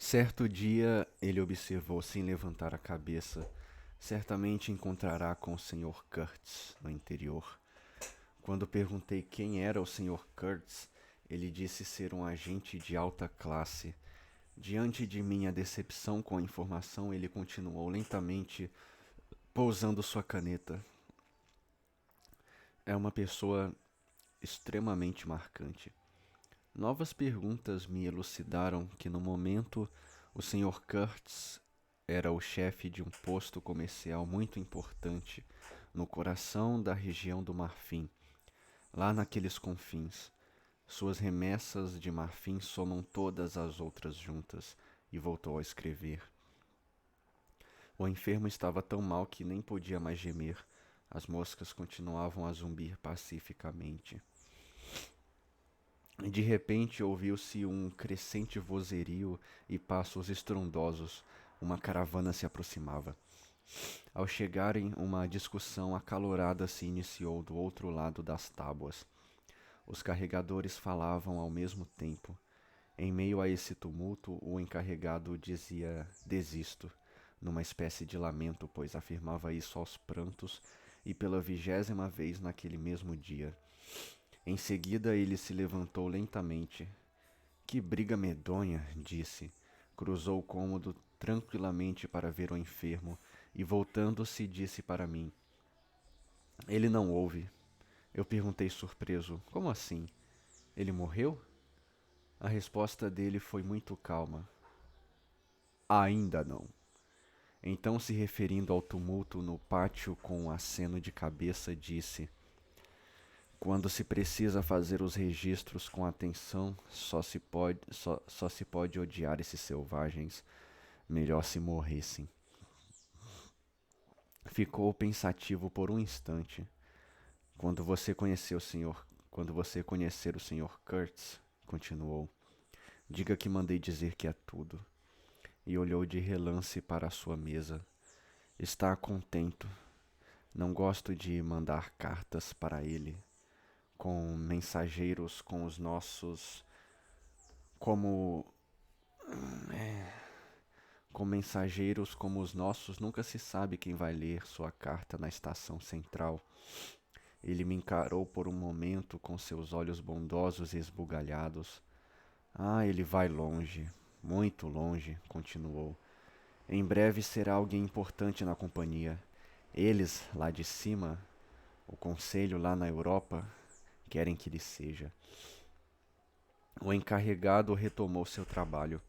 Certo dia ele observou sem levantar a cabeça. Certamente encontrará com o Sr. Kurtz no interior. Quando perguntei quem era o Sr. Kurtz, ele disse ser um agente de alta classe. Diante de minha decepção com a informação, ele continuou lentamente pousando sua caneta. É uma pessoa extremamente marcante. Novas perguntas me elucidaram que no momento o Sr. Kurtz era o chefe de um posto comercial muito importante no coração da região do Marfim, lá naqueles confins. Suas remessas de marfim somam todas as outras juntas, e voltou a escrever. O enfermo estava tão mal que nem podia mais gemer. As moscas continuavam a zumbir pacificamente. De repente ouviu-se um crescente vozerio e passos estrondosos. Uma caravana se aproximava. Ao chegarem, uma discussão acalorada se iniciou do outro lado das tábuas. Os carregadores falavam ao mesmo tempo. Em meio a esse tumulto, o encarregado dizia desisto, numa espécie de lamento, pois afirmava isso aos prantos e pela 20ª vez naquele mesmo dia. Em seguida ele se levantou lentamente. Que briga medonha, disse. Cruzou o cômodo tranquilamente para ver o enfermo e voltando-se disse para mim. Ele não ouve. Eu perguntei surpreso. Como assim? Ele morreu? A resposta dele foi muito calma. Ainda não. Então, se referindo ao tumulto no pátio com um aceno de cabeça, disse: quando se precisa fazer os registros com atenção, só se pode odiar esses selvagens. Melhor se morressem. Ficou pensativo por um instante. Quando você conhecer o Sr. Quando você conhecer o Sr. Kurtz, continuou, diga que mandei dizer que é tudo. E olhou de relance para a sua mesa. Está contento. Não gosto de mandar cartas para ele, com mensageiros com os nossos, como com mensageiros como os nossos, nunca se sabe quem vai ler sua carta na estação central. Ele me encarou por um momento com seus olhos bondosos e esbugalhados. Ah, ele vai longe, muito longe, continuou. Em breve será alguém importante na companhia. Eles, lá de cima, o conselho lá na Europa, querem que ele seja. O encarregado retomou seu trabalho.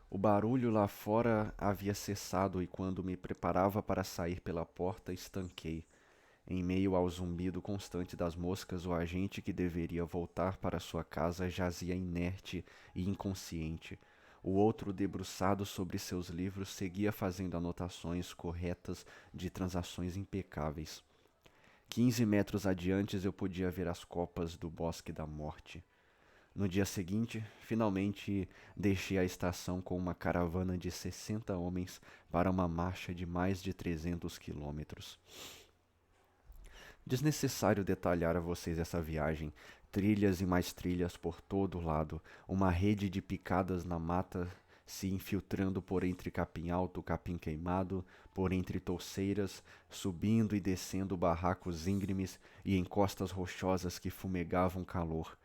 O barulho lá fora havia cessado e quando me preparava para sair pela porta, estanquei. Em meio ao zumbido constante das moscas, o agente que deveria voltar para sua casa jazia inerte e inconsciente. O outro, debruçado sobre seus livros, seguia fazendo anotações corretas de transações impecáveis. 15 metros adiante eu podia ver as copas do Bosque da Morte. No dia seguinte, finalmente deixei a estação com uma caravana de 60 homens para uma marcha de mais de 300 quilômetros. Desnecessário detalhar a vocês essa viagem. Trilhas e mais trilhas por todo lado, uma rede de picadas na mata se infiltrando por entre capim alto, capim queimado, por entre touceiras, subindo e descendo barracos íngremes e encostas rochosas que fumegavam calor.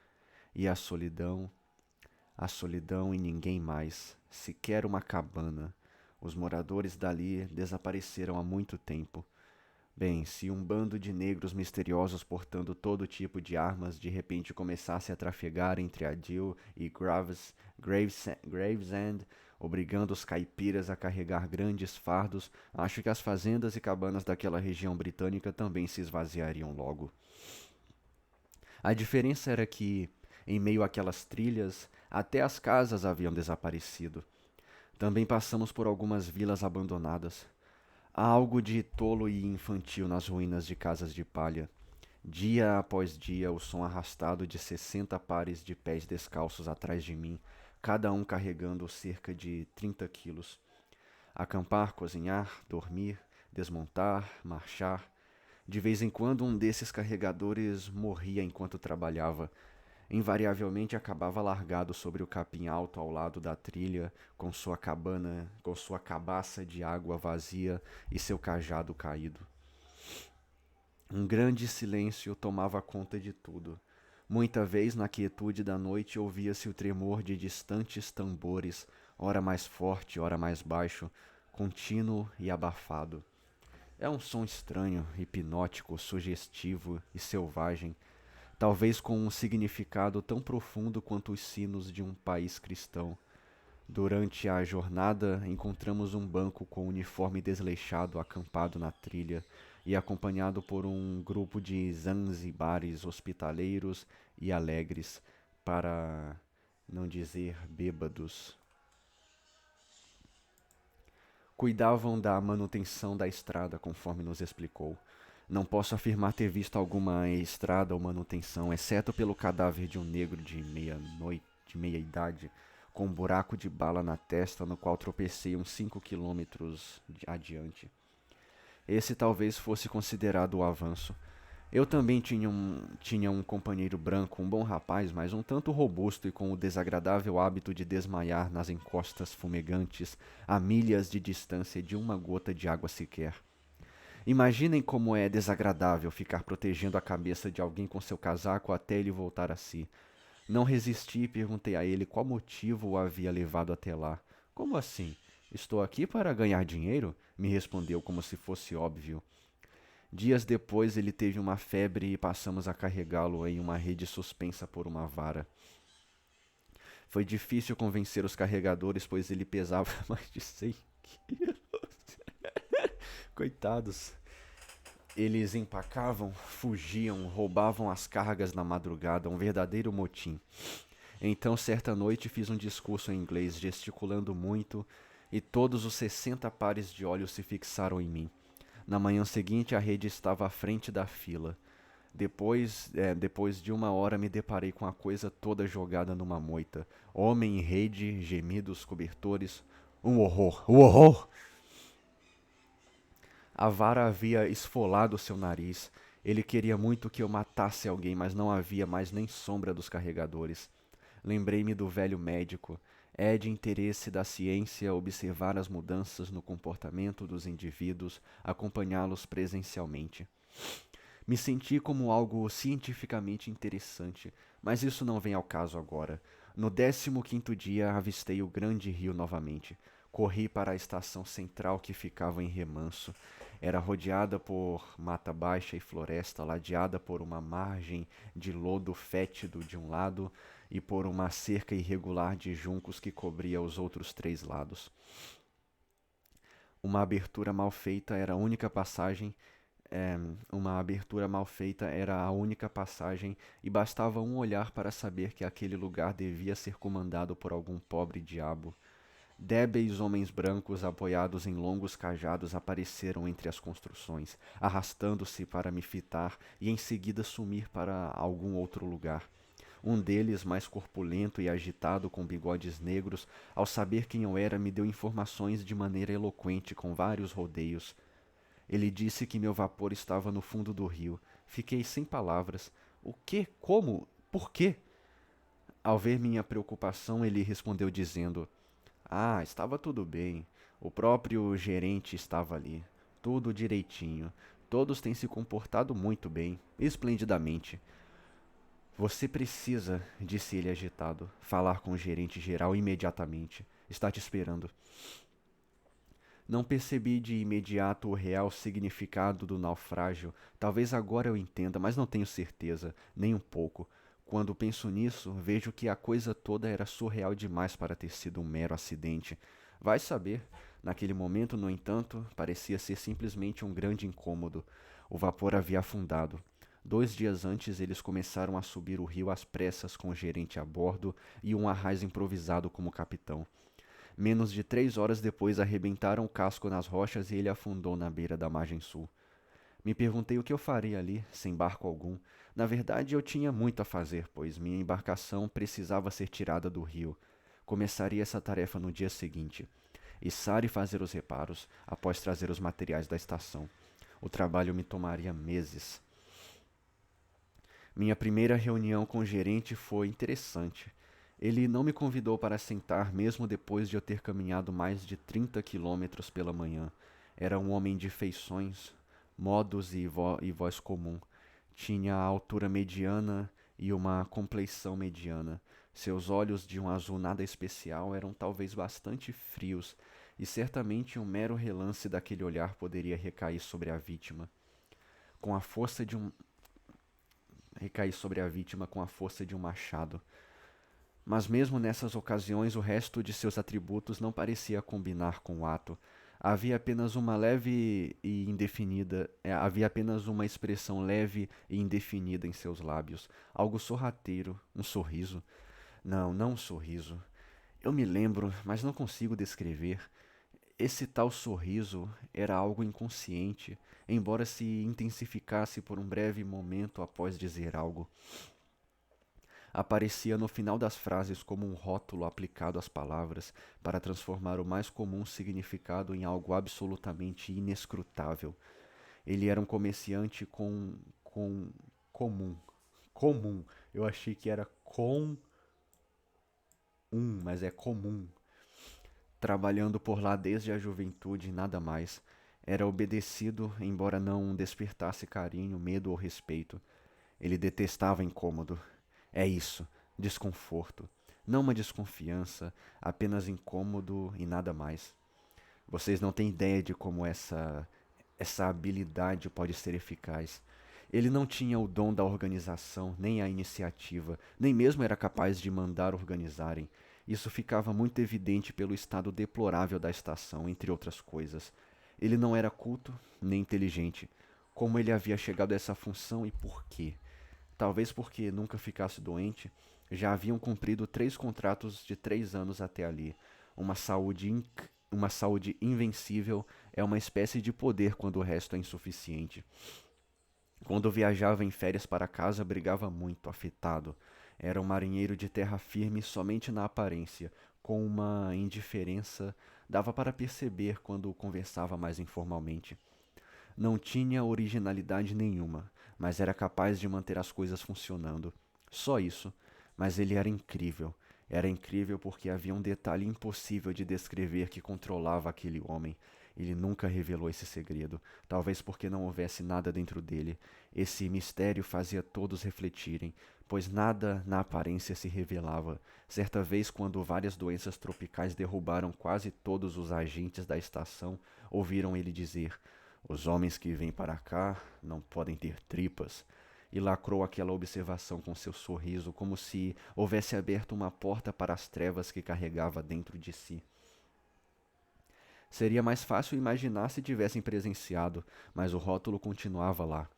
E a solidão e ninguém mais, sequer uma cabana. Os moradores dali desapareceram há muito tempo. Bem, se um bando de negros misteriosos portando todo tipo de armas de repente começasse a trafegar entre Adil e Gravesend, obrigando os caipiras a carregar grandes fardos, acho que as fazendas e cabanas daquela região britânica também se esvaziariam logo. A diferença era que, em meio àquelas trilhas, até as casas haviam desaparecido. Também passamos por algumas vilas abandonadas. Há algo de tolo e infantil nas ruínas de casas de palha. Dia após dia, o som arrastado de 60 pares de pés descalços atrás de mim, cada um carregando cerca de 30 quilos. Acampar, cozinhar, dormir, desmontar, marchar. De vez em quando, um desses carregadores morria enquanto trabalhava. Invariavelmente acabava largado sobre o capim alto ao lado da trilha, com sua cabaça de água vazia e seu cajado caído. Um grande silêncio tomava conta de tudo. Muita vez, na quietude da noite, ouvia-se o tremor de distantes tambores, ora mais forte, ora mais baixo, contínuo e abafado. É um som estranho, hipnótico, sugestivo e selvagem, talvez com um significado tão profundo quanto os sinos de um país cristão. Durante a jornada, encontramos um banco com uniforme desleixado acampado na trilha e acompanhado por um grupo de zanzibares hospitaleiros e alegres, para não dizer bêbados. Cuidavam da manutenção da estrada, conforme nos explicou. Não posso afirmar ter visto alguma estrada ou manutenção, exceto pelo cadáver de um negro de meia idade, com um buraco de bala na testa, no qual tropecei uns 5 quilômetros adiante. Esse talvez fosse considerado o avanço. Eu também tinha um companheiro branco, um bom rapaz, mas um tanto robusto e com o desagradável hábito de desmaiar nas encostas fumegantes, a milhas de distância de uma gota de água sequer. Imaginem como é desagradável ficar protegendo a cabeça de alguém com seu casaco até ele voltar a si. Não resisti e perguntei a ele qual motivo o havia levado até lá. Como assim? Estou aqui para ganhar dinheiro? Me respondeu como se fosse óbvio. Dias depois ele teve uma febre e passamos a carregá-lo em uma rede suspensa por uma vara. Foi difícil convencer os carregadores, pois ele pesava mais de 100 quilos. Coitados. Eles empacavam, fugiam, roubavam as cargas na madrugada, um verdadeiro motim. Então, certa noite, fiz um discurso em inglês, gesticulando muito, e todos os 60 pares de olhos se fixaram em mim. Na manhã seguinte, a rede estava à frente da fila. Depois de uma hora, me deparei com a coisa toda jogada numa moita. Homem em rede, gemidos, cobertores. Um horror! Um horror! A vara havia esfolado seu nariz. Ele queria muito que eu matasse alguém, mas não havia mais nem sombra dos carregadores. Lembrei-me do velho médico. É de interesse da ciência observar as mudanças no comportamento dos indivíduos, acompanhá-los presencialmente. Me senti como algo cientificamente interessante, mas isso não vem ao caso agora. No 15º dia avistei o grande rio novamente. Corri para a estação central que ficava em remanso. Era rodeada por mata baixa e floresta, ladeada por uma margem de lodo fétido de um lado e por uma cerca irregular de juncos que cobria os outros 3 lados. Uma abertura mal feita era a única passagem uma abertura mal feita era a única passagem e bastava um olhar para saber que aquele lugar devia ser comandado por algum pobre diabo. Débeis homens brancos apoiados em longos cajados apareceram entre as construções, arrastando-se para me fitar e em seguida sumir para algum outro lugar. Um deles, mais corpulento e agitado, com bigodes negros, ao saber quem eu era, me deu informações de maneira eloquente, com vários rodeios. Ele disse que meu vapor estava no fundo do rio. Fiquei sem palavras. O quê? Como? Por quê? Ao ver minha preocupação, ele respondeu dizendo: Ah, estava tudo bem. O próprio gerente estava ali. Tudo direitinho. Todos têm se comportado muito bem, esplendidamente. Você precisa, disse ele agitado, falar com o gerente geral imediatamente. Está te esperando. Não percebi de imediato o real significado do naufrágio. Talvez agora eu entenda, mas não tenho certeza, nem um pouco. Quando penso nisso, vejo que a coisa toda era surreal demais para ter sido um mero acidente. Vai saber. Naquele momento, no entanto, parecia ser simplesmente um grande incômodo. O vapor havia afundado. 2 dias antes, eles começaram a subir o rio às pressas com o gerente a bordo e um arraiz improvisado como capitão. Menos de 3 horas depois arrebentaram o casco nas rochas e ele afundou na beira da margem sul. Me perguntei o que eu faria ali, sem barco algum. Na verdade, eu tinha muito a fazer, pois minha embarcação precisava ser tirada do rio. Começaria essa tarefa no dia seguinte. Içar e fazer os reparos, após trazer os materiais da estação. O trabalho me tomaria meses. Minha primeira reunião com o gerente foi interessante. Ele não me convidou para sentar, mesmo depois de eu ter caminhado mais de 30 quilômetros pela manhã. Era um homem de feições, modos e voz comum. Tinha a altura mediana e uma compleição mediana. Seus olhos, de um azul nada especial, eram talvez bastante frios, e certamente um mero relance daquele olhar poderia recair sobre a vítima, com a força de um com a força de um machado. Mas mesmo nessas ocasiões, o resto de seus atributos não parecia combinar com o ato. Havia apenas uma expressão leve e indefinida em seus lábios, algo sorrateiro, um sorriso. Não, não um sorriso. Eu me lembro, mas não consigo descrever. Esse tal sorriso era algo inconsciente, embora se intensificasse por um breve momento após dizer algo. Aparecia no final das frases como um rótulo aplicado às palavras para transformar o mais comum significado em algo absolutamente inescrutável. Ele era um comerciante com comum. Comum. Eu achei que era com mas é comum. Trabalhando por lá desde a juventude, nada mais. Era obedecido, embora não despertasse carinho, medo ou respeito. Ele detestava incômodo. É isso, desconforto. Não uma desconfiança, apenas incômodo e nada mais. Vocês não têm ideia de como essa habilidade pode ser eficaz. Ele não tinha o dom da organização, nem a iniciativa, nem mesmo era capaz de mandar organizarem. Isso ficava muito evidente pelo estado deplorável da estação, entre outras coisas. Ele não era culto, nem inteligente. Como ele havia chegado a essa função e por quê? Talvez porque nunca ficasse doente, já haviam cumprido 3 contratos de 3 anos até ali. Uma uma saúde invencível é uma espécie de poder quando o resto é insuficiente. Quando viajava em férias para casa, brigava muito, afetado. Era um marinheiro de terra firme somente na aparência, com uma indiferença, dava para perceber quando conversava mais informalmente. Não tinha originalidade nenhuma, mas era capaz de manter as coisas funcionando. Só isso. Mas ele era incrível. Era incrível porque havia um detalhe impossível de descrever que controlava aquele homem. Ele nunca revelou esse segredo, talvez porque não houvesse nada dentro dele. Esse mistério fazia todos refletirem, pois nada na aparência se revelava. Certa vez, quando várias doenças tropicais derrubaram quase todos os agentes da estação, ouviram ele dizer: os homens que vêm para cá não podem ter tripas. E lacrou aquela observação com seu sorriso, como se houvesse aberto uma porta para as trevas que carregava dentro de si. Seria mais fácil imaginar se tivessem presenciado, mas o rótulo continuava lá.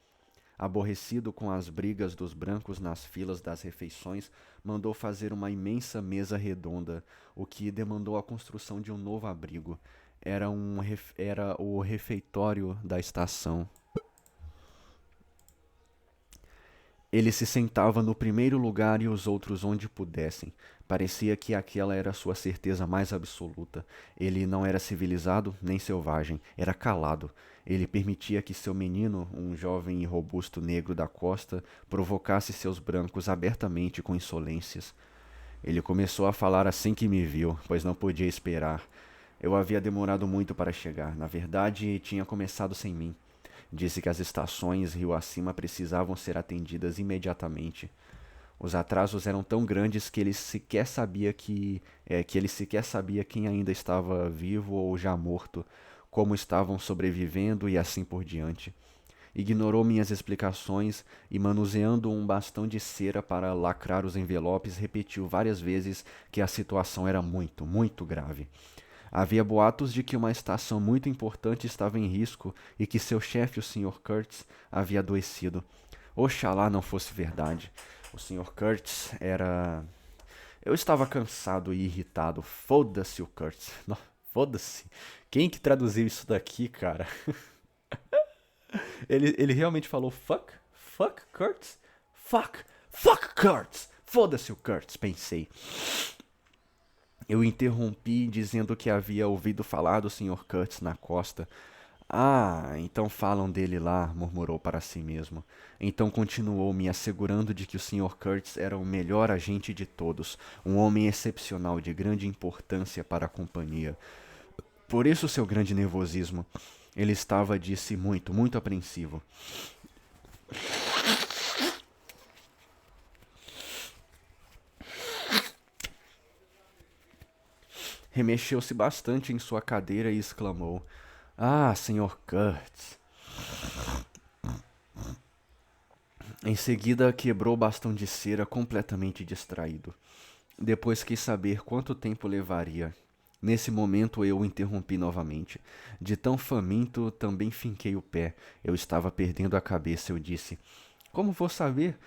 Aborrecido com as brigas dos brancos nas filas das refeições, mandou fazer uma imensa mesa redonda, o que demandou a construção de um novo abrigo. Era o refeitório da estação. Ele se sentava no primeiro lugar e os outros onde pudessem. Parecia que aquela era sua certeza mais absoluta. Ele não era civilizado nem selvagem, era calado. Ele permitia que seu menino, um jovem e robusto negro da costa, provocasse seus brancos abertamente com insolências. Ele começou a falar assim que me viu, pois não podia esperar. Eu havia demorado muito para chegar. Na verdade, tinha começado sem mim. Disse que as estações rio acima precisavam ser atendidas imediatamente. Os atrasos eram tão grandes que ele sequer sabia quem ainda estava vivo ou já morto, como estavam sobrevivendo e assim por diante. Ignorou minhas explicações e, manuseando um bastão de cera para lacrar os envelopes, repetiu várias vezes que a situação era muito, muito grave. Havia boatos de que uma estação muito importante estava em risco e que seu chefe, o Sr. Kurtz, havia adoecido. Oxalá não fosse verdade. O Sr. Kurtz era... Eu estava cansado e irritado. Foda-se o Kurtz. Foda-se. Quem que traduziu isso daqui, cara? Ele realmente falou fuck? Fuck Kurtz? Fuck! Fuck Kurtz! Foda-se o Kurtz, pensei. Eu interrompi dizendo que havia ouvido falar do Sr. Kurtz na costa. Ah, então falam dele lá, murmurou para si mesmo. Então continuou me assegurando de que o Sr. Kurtz era o melhor agente de todos, um homem excepcional de grande importância para a companhia. Por isso seu grande nervosismo. Ele estava, disse, muito apreensivo. Remexeu-se bastante em sua cadeira e exclamou: Ah, Sr. Kurtz. Em seguida, quebrou o bastão de cera completamente distraído. Depois quis saber quanto tempo levaria. Nesse momento eu o interrompi novamente. De tão faminto, também finquei o pé. Eu estava perdendo a cabeça. Eu disse: Como vou saber?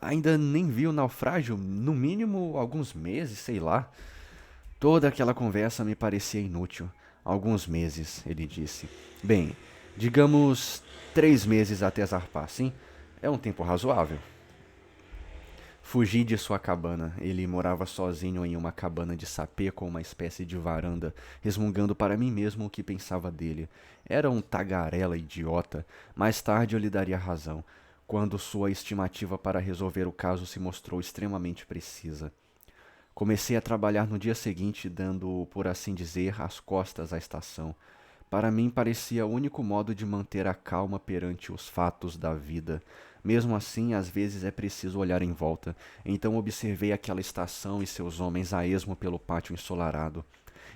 Ainda nem vi o naufrágio. No mínimo, alguns meses, sei lá. Toda aquela conversa me parecia inútil. Alguns meses, ele disse. Bem, digamos 3 meses até zarpar, sim? É um tempo razoável. Fugi de sua cabana. Ele morava sozinho em uma cabana de sapê com uma espécie de varanda, resmungando para mim mesmo o que pensava dele. Era um tagarela idiota. Mais tarde eu lhe daria razão, quando sua estimativa para resolver o caso se mostrou extremamente precisa. Comecei a trabalhar no dia seguinte, dando, por assim dizer, as costas à estação. Para mim parecia o único modo de manter a calma perante os fatos da vida. Mesmo assim, às vezes é preciso olhar em volta. Então observei aquela estação e seus homens a esmo pelo pátio ensolarado.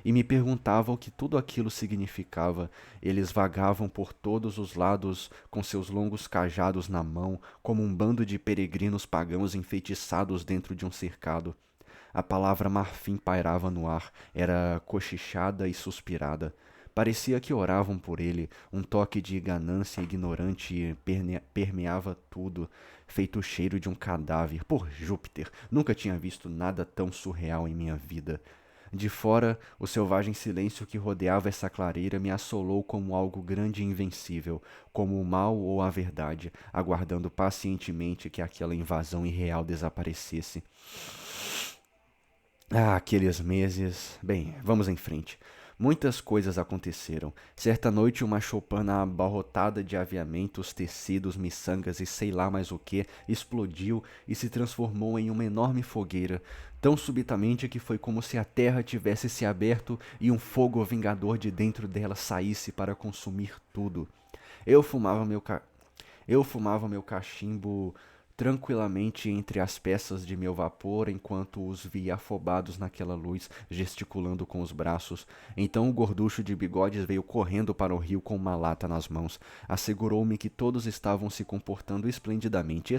E me perguntava o que tudo aquilo significava. Eles vagavam por todos os lados com seus longos cajados na mão, como um bando de peregrinos pagãos enfeitiçados dentro de um cercado. A palavra marfim pairava no ar, era cochichada e suspirada. Parecia que oravam por ele, um toque de ganância ignorante permeava tudo, feito o cheiro de um cadáver. Por Júpiter, nunca tinha visto nada tão surreal em minha vida. De fora, o selvagem silêncio que rodeava essa clareira me assolou como algo grande e invencível, como o mal ou a verdade, aguardando pacientemente que aquela invasão irreal desaparecesse. Ah, aqueles meses. Bem, vamos em frente. Muitas coisas aconteceram. Certa noite, uma choupana abarrotada de aviamentos, tecidos, miçangas e sei lá mais o que explodiu e se transformou em uma enorme fogueira, tão subitamente que foi como se a terra tivesse se aberto e um fogo vingador de dentro dela saísse para consumir tudo. Eu fumava meu, ca... Eu fumava meu cachimbo tranquilamente entre as peças de meu vapor enquanto os via afobados naquela luz, gesticulando com os braços. Então o gorducho de bigodes veio correndo para o rio com uma lata nas mãos. Assegurou-me que todos estavam se comportando esplendidamente.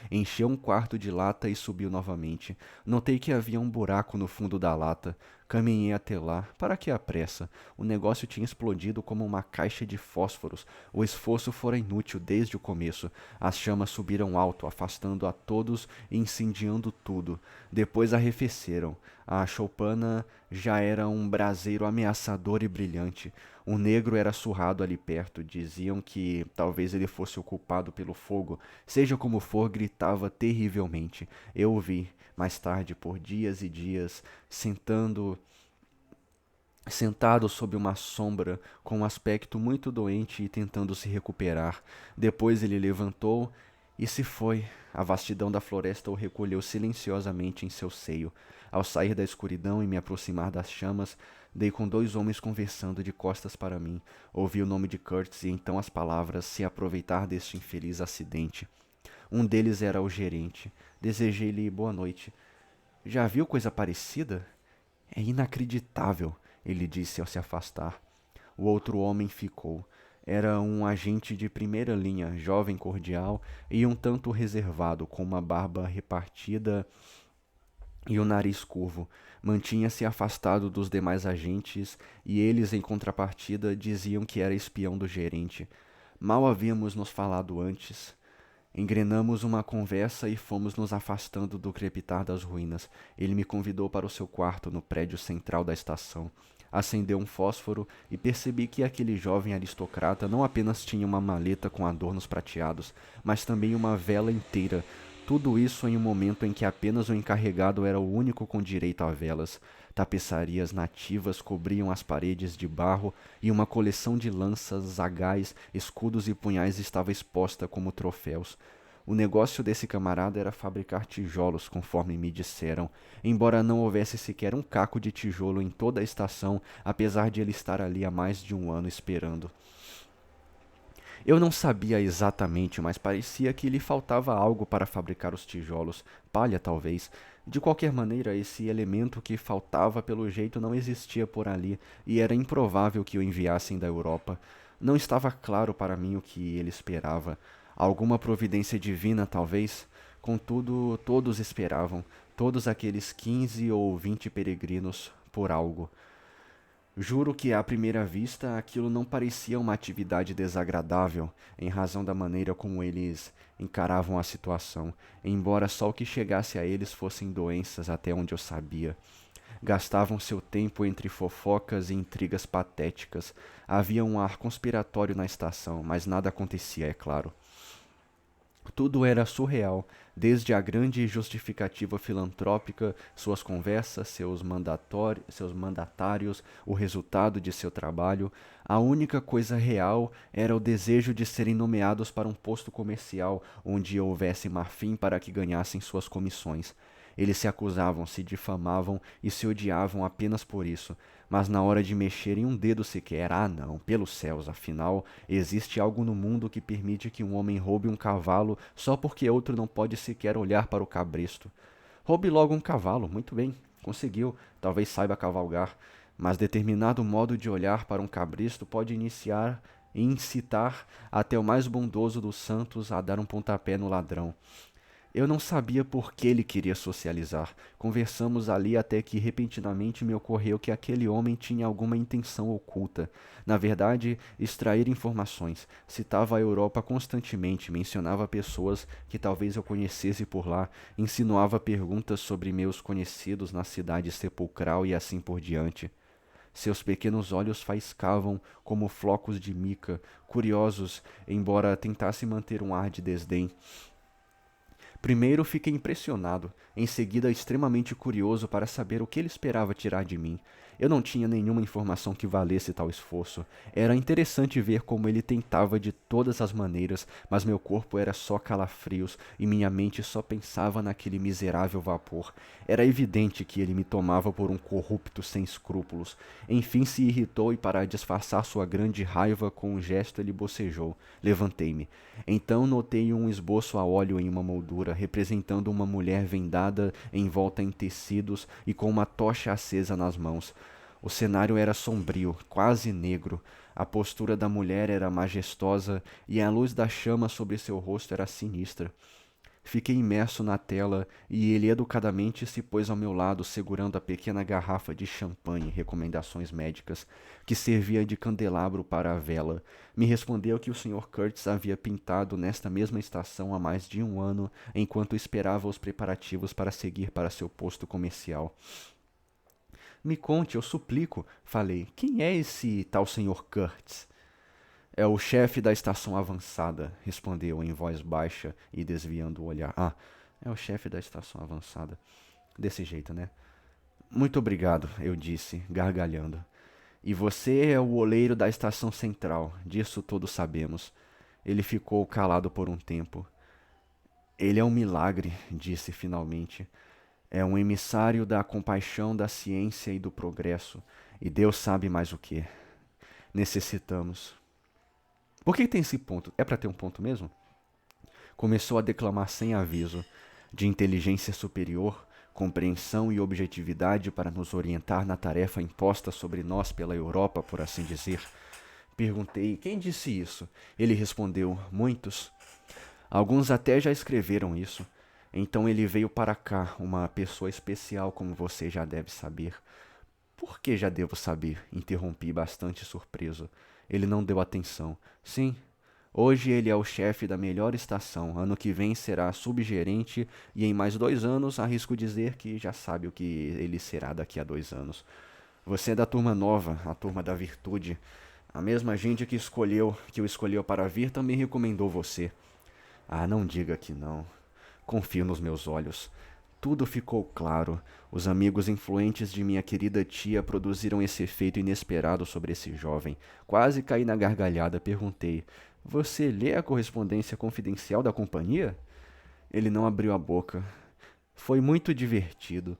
Encheu um quarto de lata e subiu novamente. Notei que havia um buraco no fundo da lata. Caminhei até lá. Para que a pressa? O negócio tinha explodido como uma caixa de fósforos. O esforço fora inútil desde o começo. As chamas subiram alto, afastando a todos e incendiando tudo. Depois arrefeceram. A choupana já era um braseiro ameaçador e brilhante. Um negro era surrado ali perto. Diziam que talvez ele fosse o culpado pelo fogo. Seja como for, gritava terrivelmente. Eu o vi, mais tarde, por dias e dias, sentado sob uma sombra, com um aspecto muito doente e tentando se recuperar. Depois ele levantou e se foi. A vastidão da floresta o recolheu silenciosamente em seu seio. Ao sair da escuridão e me aproximar das chamas, dei com 2 homens conversando de costas para mim. Ouvi o nome de Kurtz e então as palavras se aproveitar deste infeliz acidente. Um deles era o gerente. Desejei-lhe boa noite. Já viu coisa parecida? É inacreditável, ele disse ao se afastar. O outro homem ficou. Era um agente de primeira linha, jovem cordial e um tanto reservado, com uma barba repartida e o nariz curvo. Mantinha-se afastado dos demais agentes e eles, em contrapartida, diziam que era espião do gerente. Mal havíamos nos falado antes. Engrenamos uma conversa e fomos nos afastando do crepitar das ruínas. Ele me convidou para o seu quarto no prédio central da estação. Acendeu um fósforo e percebi que aquele jovem aristocrata não apenas tinha uma maleta com adornos prateados, mas também uma vela inteira, tudo isso em um momento em que apenas o encarregado era o único com direito a velas. Tapeçarias nativas cobriam as paredes de barro e uma coleção de lanças, zagais, escudos e punhais estava exposta como troféus. O negócio desse camarada era fabricar tijolos, conforme me disseram, embora não houvesse sequer um caco de tijolo em toda a estação, apesar de ele estar ali há mais de um ano esperando. Eu não sabia exatamente, mas parecia que lhe faltava algo para fabricar os tijolos, palha talvez. De qualquer maneira, esse elemento que faltava pelo jeito não existia por ali, e era improvável que o enviassem da Europa. Não estava claro para mim o que ele esperava. Alguma providência divina, talvez? Contudo, todos esperavam, todos aqueles 15 ou 20 peregrinos, por algo. Juro que à primeira vista aquilo não parecia uma atividade desagradável, em razão da maneira como eles encaravam a situação, embora só o que chegasse a eles fossem doenças, até onde eu sabia. Gastavam seu tempo entre fofocas e intrigas patéticas. Havia um ar conspiratório na estação, mas nada acontecia, é claro. Tudo era surreal, desde a grande justificativa filantrópica, suas conversas, seus mandatários, o resultado de seu trabalho. A única coisa real era o desejo de serem nomeados para um posto comercial onde houvesse marfim para que ganhassem suas comissões. Eles se acusavam, se difamavam e se odiavam apenas por isso. Mas na hora de mexer em um dedo sequer, ah não, pelos céus, afinal, existe algo no mundo que permite que um homem roube um cavalo só porque outro não pode sequer olhar para o cabresto. Roube logo um cavalo, muito bem, conseguiu, talvez saiba cavalgar, mas determinado modo de olhar para um cabresto pode iniciar e incitar até o mais bondoso dos santos a dar um pontapé no ladrão. Eu não sabia por que ele queria socializar. Conversamos ali até que repentinamente me ocorreu que aquele homem tinha alguma intenção oculta. Na verdade, extrair informações. Citava a Europa constantemente, mencionava pessoas que talvez eu conhecesse por lá, insinuava perguntas sobre meus conhecidos na cidade sepulcral e assim por diante. Seus pequenos olhos faiscavam como flocos de mica, curiosos, embora tentasse manter um ar de desdém. Primeiro fiquei impressionado, em seguida extremamente curioso para saber o que ele esperava tirar de mim. Eu não tinha nenhuma informação que valesse tal esforço. Era interessante ver como ele tentava de todas as maneiras, mas meu corpo era só calafrios e minha mente só pensava naquele miserável vapor. Era evidente que ele me tomava por um corrupto sem escrúpulos. Enfim se irritou e, para disfarçar sua grande raiva, com um gesto ele bocejou. Levantei-me. Então notei um esboço a óleo em uma moldura, representando uma mulher vendada, envolta em tecidos e com uma tocha acesa nas mãos. O cenário era sombrio, quase negro. A postura da mulher era majestosa e a luz da chama sobre seu rosto era sinistra. Fiquei imerso na tela e ele educadamente se pôs ao meu lado, segurando a pequena garrafa de champanhe, recomendações médicas, que servia de candelabro para a vela. Me respondeu que o Sr. Curtis havia pintado nesta mesma estação há mais de um ano, enquanto esperava os preparativos para seguir para seu posto comercial. Me conte, eu suplico, falei. Quem é esse tal Sr. Curtis? É o chefe da estação avançada, respondeu em voz baixa e desviando o olhar. Ah, é o chefe da estação avançada. Desse jeito, né? Muito obrigado, eu disse, gargalhando. E você é o oleiro da estação central, disso todos sabemos. Ele ficou calado por um tempo. Ele é um milagre, disse finalmente. É um emissário da compaixão, da ciência e do progresso. E Deus sabe mais o que. Necessitamos. Por que tem esse ponto? É para ter um ponto mesmo? Começou a declamar sem aviso, de inteligência superior, compreensão e objetividade para nos orientar na tarefa imposta sobre nós pela Europa, por assim dizer. Perguntei, quem disse isso? Ele respondeu, muitos. Alguns até já escreveram isso. Então ele veio para cá, uma pessoa especial, como você já deve saber. Por que já devo saber? Interrompi, bastante surpreso. Ele não deu atenção. Sim, hoje ele é o chefe da melhor estação. Ano que vem será subgerente e em mais 2 anos arrisco dizer que já sabe o que ele será daqui a 2 anos. Você é da turma nova, a turma da virtude. A mesma gente que o escolheu para vir também recomendou você. Ah, não diga que não. Confio nos meus olhos. Tudo ficou claro. Os amigos influentes de minha querida tia produziram esse efeito inesperado sobre esse jovem. Quase caí na gargalhada. Perguntei: Você lê a correspondência confidencial da companhia? Ele não abriu a boca. Foi muito divertido.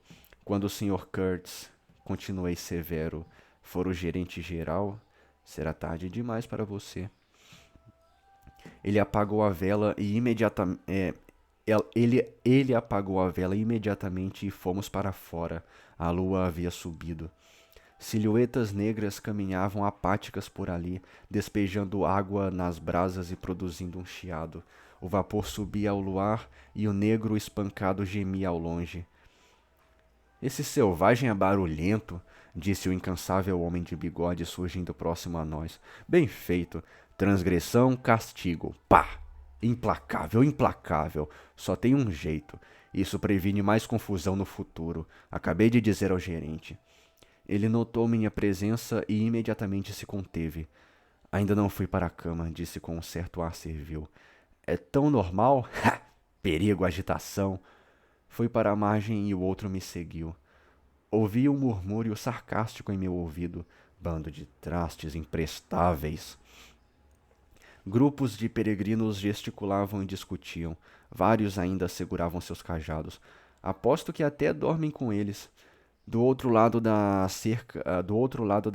Quando o Sr. Kurtz, continuei severo, for o gerente geral, será tarde demais para você. Ele apagou a vela e imediatamente. Ele apagou a vela imediatamente e fomos para fora. A lua havia subido. Silhuetas negras caminhavam apáticas por ali, despejando água nas brasas e produzindo um chiado. O vapor subia ao luar e o negro espancado gemia ao longe. Esse selvagem é barulhento, disse o incansável homem de bigode surgindo próximo a nós. Bem feito. Transgressão, castigo. Pá! Implacável, implacável. Só tem um jeito. Isso previne mais confusão no futuro. Acabei de dizer ao gerente. Ele notou minha presença e imediatamente se conteve. Ainda não fui para a cama, disse com um certo ar servil. É tão normal? Ha! Perigo, agitação. Fui para a margem e o outro me seguiu. Ouvi um murmúrio sarcástico em meu ouvido. Bando de trastes imprestáveis. Grupos de peregrinos gesticulavam e discutiam. Vários ainda seguravam seus cajados. Aposto que até dormem com eles. Do outro lado da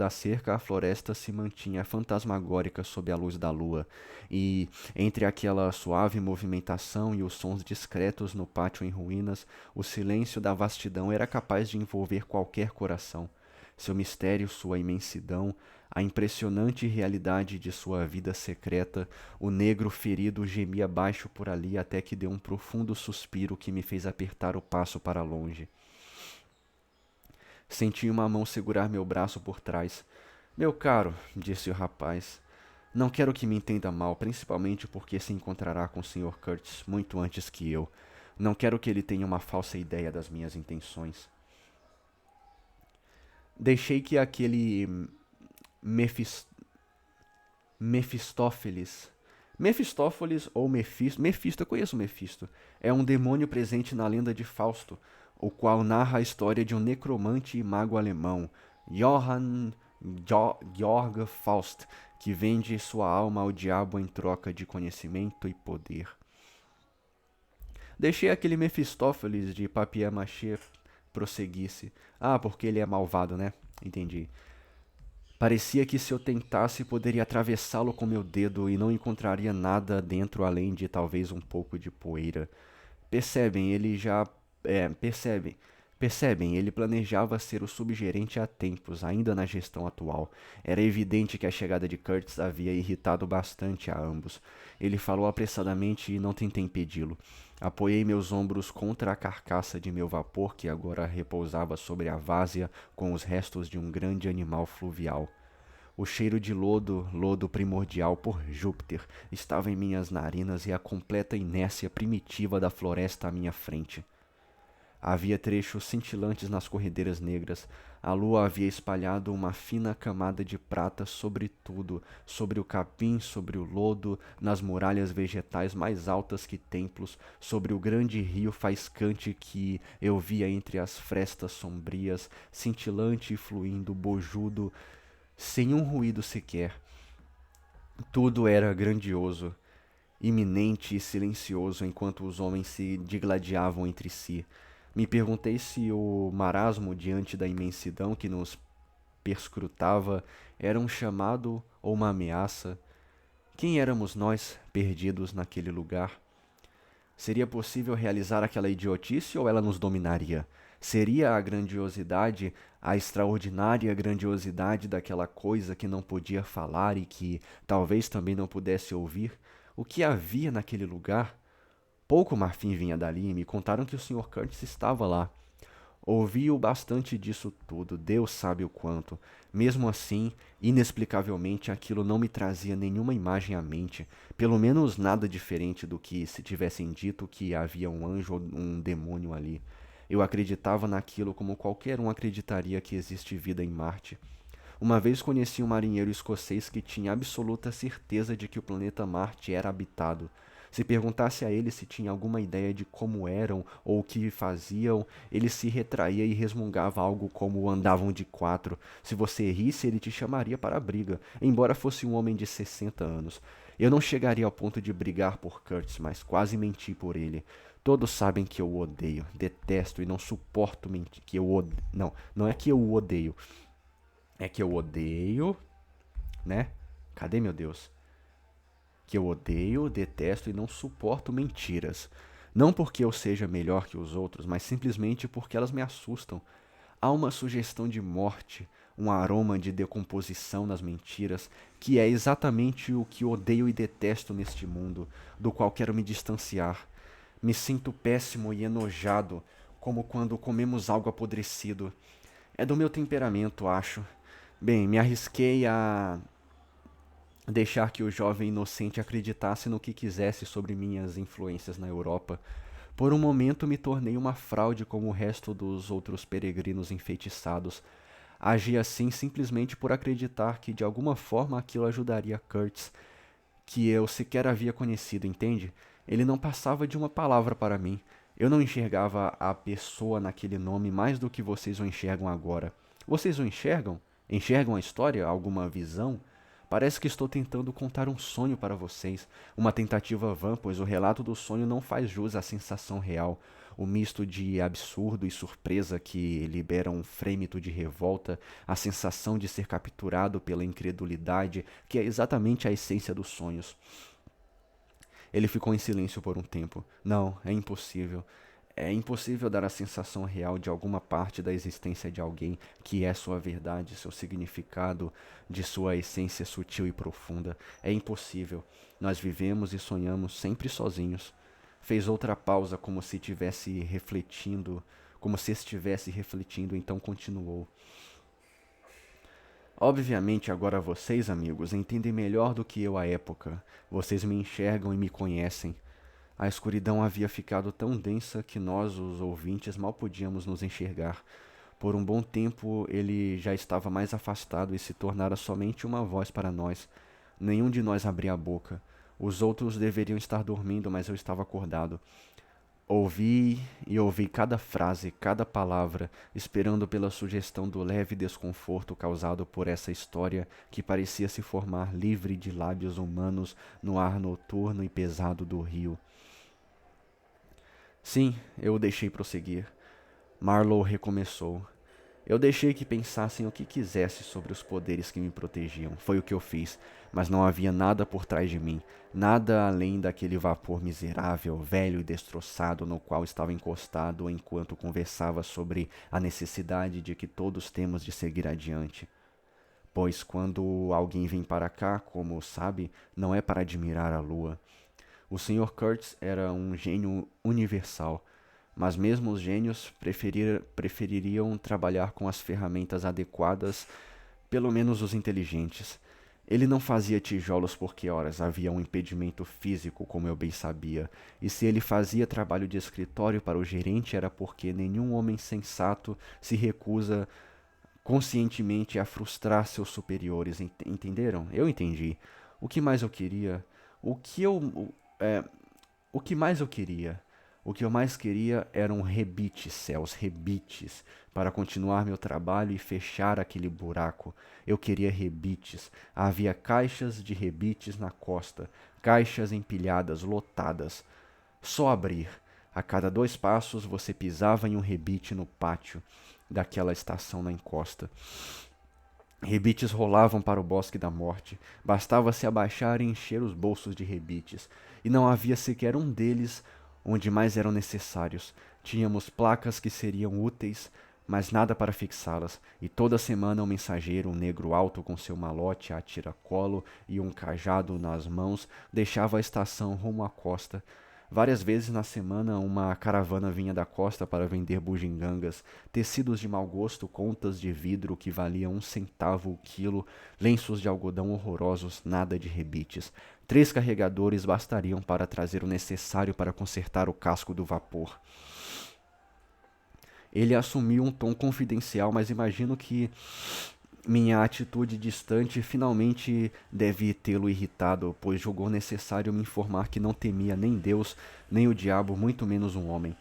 cerca, a floresta se mantinha fantasmagórica sob a luz da lua, e entre aquela suave movimentação e os sons discretos no pátio em ruínas, o silêncio da vastidão era capaz de envolver qualquer coração. Seu mistério, sua imensidão, a impressionante realidade de sua vida secreta, o negro ferido gemia baixo por ali até que deu um profundo suspiro que me fez apertar o passo para longe. Senti uma mão segurar meu braço por trás. Meu caro, disse o rapaz, não quero que me entenda mal, principalmente porque se encontrará com o Sr. Kurtz muito antes que eu. Não quero que ele tenha uma falsa ideia das minhas intenções. Deixei que aquele Mefistófeles. Mefistófeles ou Mefisto. Mefisto, eu conheço Mefisto. É um demônio presente na lenda de Fausto, o qual narra a história de um necromante e mago alemão, Georg Faust, que vende sua alma ao diabo em troca de conhecimento e poder. Deixei aquele Mefistófeles de papier-mâché prosseguisse. Ah, porque ele é malvado, né? Entendi. Parecia que se eu tentasse poderia atravessá-lo com meu dedo e não encontraria nada dentro além de talvez um pouco de poeira. Percebem, ele já. Percebem. Percebem, ele planejava ser o subgerente há tempos, ainda na gestão atual. Era evidente que a chegada de Kurtz havia irritado bastante a ambos. Ele falou apressadamente e não tentei impedi-lo. Apoiei meus ombros contra a carcaça de meu vapor que agora repousava sobre a várzea com os restos de um grande animal fluvial. O cheiro de lodo, lodo primordial por Júpiter, estava em minhas narinas e a completa inércia primitiva da floresta à minha frente. Havia trechos cintilantes nas corredeiras negras. A lua havia espalhado uma fina camada de prata sobre tudo, sobre o capim, sobre o lodo, nas muralhas vegetais mais altas que templos, sobre o grande rio faiscante que eu via entre as frestas sombrias, cintilante e fluindo, bojudo, sem um ruído sequer. Tudo era grandioso, iminente e silencioso enquanto os homens se digladiavam entre si. Me perguntei se o marasmo diante da imensidão que nos perscrutava era um chamado ou uma ameaça. Quem éramos nós, perdidos naquele lugar? Seria possível realizar aquela idiotice ou ela nos dominaria? Seria a grandiosidade, a extraordinária grandiosidade daquela coisa que não podia falar e que talvez também não pudesse ouvir? O que havia naquele lugar? Pouco marfim vinha dali e me contaram que o Sr. Curtis estava lá. Ouvi o bastante disso tudo, Deus sabe o quanto. Mesmo assim, inexplicavelmente, aquilo não me trazia nenhuma imagem à mente, pelo menos nada diferente do que se tivessem dito que havia um anjo ou um demônio ali. Eu acreditava naquilo como qualquer um acreditaria que existe vida em Marte. Uma vez conheci um marinheiro escocês que tinha absoluta certeza de que o planeta Marte era habitado. Se perguntasse a ele se tinha alguma ideia de como eram ou o que faziam, ele se retraía e resmungava algo como andavam de quatro. Se você risse, ele te chamaria para a briga, embora fosse um homem de 60 anos. Eu não chegaria ao ponto de brigar por Curtis, mas quase menti por ele. Todos sabem que eu o odeio, detesto e não suporto mentir. Que eu Não, não é que eu o odeio. É que eu odeio, né? Cadê meu Deus? Que eu odeio, detesto e não suporto mentiras. Não porque eu seja melhor que os outros, mas simplesmente porque elas me assustam. Há uma sugestão de morte, um aroma de decomposição nas mentiras, que é exatamente o que odeio e detesto neste mundo, do qual quero me distanciar. Me sinto péssimo e enojado, como quando comemos algo apodrecido. É do meu temperamento, acho. Bem, me arrisquei a deixar que o jovem inocente acreditasse no que quisesse sobre minhas influências na Europa. Por um momento me tornei uma fraude como o resto dos outros peregrinos enfeitiçados. Agi assim simplesmente por acreditar que de alguma forma aquilo ajudaria Kurtz, que eu sequer havia conhecido, entende? Ele não passava de uma palavra para mim. Eu não enxergava a pessoa naquele nome mais do que vocês o enxergam agora. Vocês o enxergam? Enxergam a história? Alguma visão? Parece que estou tentando contar um sonho para vocês, uma tentativa vã, pois o relato do sonho não faz jus à sensação real, o misto de absurdo e surpresa que libera um frêmito de revolta, a sensação de ser capturado pela incredulidade, que é exatamente a essência dos sonhos. Ele ficou em silêncio por um tempo. Não, é impossível. É impossível dar a sensação real de alguma parte da existência de alguém que é sua verdade, seu significado, de sua essência sutil e profunda. É impossível. Nós vivemos e sonhamos sempre sozinhos. Fez outra pausa, como se estivesse refletindo, então continuou. Obviamente, agora vocês, amigos, entendem melhor do que eu a época. Vocês me enxergam e me conhecem. A escuridão havia ficado tão densa que nós, os ouvintes, mal podíamos nos enxergar. Por um bom tempo ele já estava mais afastado e se tornara somente uma voz para nós. Nenhum de nós abria a boca. Os outros deveriam estar dormindo, mas eu estava acordado. Ouvi e ouvi cada frase, cada palavra, esperando pela sugestão do leve desconforto causado por essa história que parecia se formar livre de lábios humanos no ar noturno e pesado do rio. Sim, eu o deixei prosseguir. Marlowe recomeçou. Eu deixei que pensassem o que quisesse sobre os poderes que me protegiam. Foi o que eu fiz, mas não havia nada por trás de mim, nada além daquele vapor miserável, velho e destroçado no qual estava encostado enquanto conversava sobre a necessidade de que todos temos de seguir adiante. Pois quando alguém vem para cá, como sabe, não é para admirar a lua. O Sr. Kurtz era um gênio universal, mas mesmo os gênios prefeririam trabalhar com as ferramentas adequadas, pelo menos os inteligentes. Ele não fazia tijolos porque, horas, havia um impedimento físico, como eu bem sabia, e se ele fazia trabalho de escritório para o gerente era porque nenhum homem sensato se recusa conscientemente a frustrar seus superiores, entenderam? Eu entendi. O que mais eu queria? O que eu... é, o que mais eu queria? O que eu mais queria eram rebites, céus, rebites, para continuar meu trabalho e fechar aquele buraco. Eu queria rebites. Havia caixas de rebites na costa, caixas empilhadas, lotadas. Só abrir. A cada 2 passos você pisava em um rebite no pátio daquela estação na encosta. Rebites rolavam para o bosque da morte. Bastava se abaixar e encher os bolsos de rebites. E não havia sequer um deles onde mais eram necessários. Tínhamos placas que seriam úteis, mas nada para fixá-las. E toda semana um mensageiro, um negro alto com seu malote a tiracolo e um cajado nas mãos, deixava a estação rumo à costa. Várias vezes na semana uma caravana vinha da costa para vender bugigangas, tecidos de mau gosto, contas de vidro que valiam 1 centavo o quilo, lenços de algodão horrorosos, nada de rebites. 3 carregadores bastariam para trazer o necessário para consertar o casco do vapor. Ele assumiu um tom confidencial, mas imagino que Minha atitude distante finalmente deve tê-lo irritado, pois julgou necessário me informar que não temia nem Deus, nem o diabo, muito menos um homem.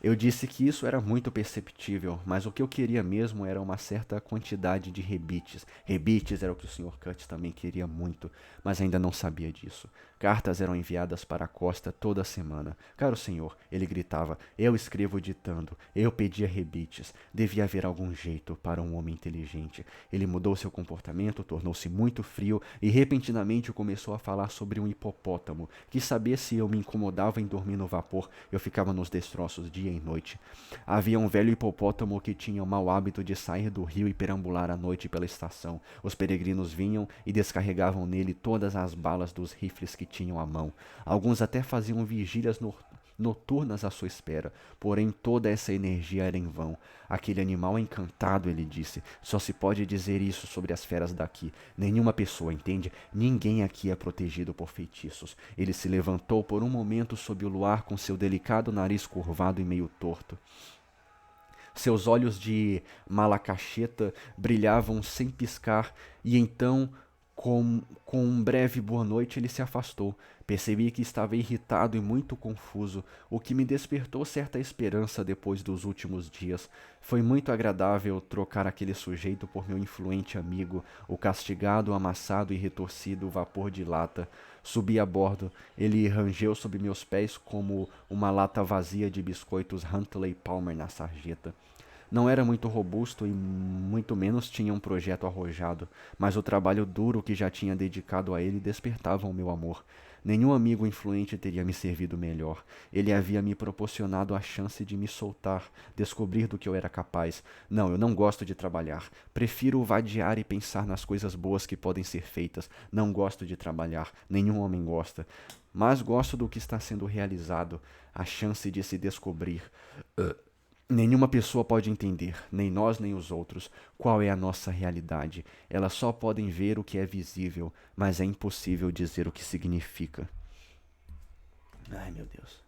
Eu disse que isso era muito perceptível, mas o que eu queria mesmo era uma certa quantidade de rebites. Rebites era o que o Sr. Curtis também queria muito, mas ainda não sabia disso. Cartas eram enviadas para a costa toda semana. Caro senhor, ele gritava, eu escrevo ditando, eu pedia rebites. Devia haver algum jeito para um homem inteligente. Ele mudou seu comportamento, tornou-se muito frio e repentinamente começou a falar sobre um hipopótamo. Quis saber se eu me incomodava em dormir no vapor. Eu ficava nos destroços dia e noite. Havia um velho hipopótamo que tinha o mau hábito de sair do rio e perambular à noite pela estação. Os peregrinos vinham e descarregavam nele todas as balas dos rifles que tinham à mão. Alguns até faziam vigílias noturnas à sua espera, porém toda essa energia era em vão. Aquele animal é encantado, ele disse. Só se pode dizer isso sobre as feras daqui. Nenhuma pessoa, entende? Ninguém aqui é protegido por feitiços. Ele se levantou por um momento sob o luar com seu delicado nariz curvado e meio torto. Seus olhos de malacacheta brilhavam sem piscar, e então, com um breve boa noite, ele se afastou. Percebi que estava irritado e muito confuso, o que me despertou certa esperança depois dos últimos dias. Foi muito agradável trocar aquele sujeito por meu influente amigo, o castigado, amassado e retorcido vapor de lata. Subi a bordo. Ele rangeu sob meus pés como uma lata vazia de biscoitos Huntley Palmer na sarjeta. Não era muito robusto e muito menos tinha um projeto arrojado, mas o trabalho duro que já tinha dedicado a ele despertava o meu amor. Nenhum amigo influente teria me servido melhor. Ele havia me proporcionado a chance de me soltar, descobrir do que eu era capaz. Não, eu não gosto de trabalhar. Prefiro vadiar e pensar nas coisas boas que podem ser feitas. Não gosto de trabalhar. Nenhum homem gosta. Mas gosto do que está sendo realizado, a chance de se descobrir. Nenhuma pessoa pode entender, nem nós nem os outros, qual é a nossa realidade. Elas só podem ver o que é visível, mas é impossível dizer o que significa. Ai, meu Deus.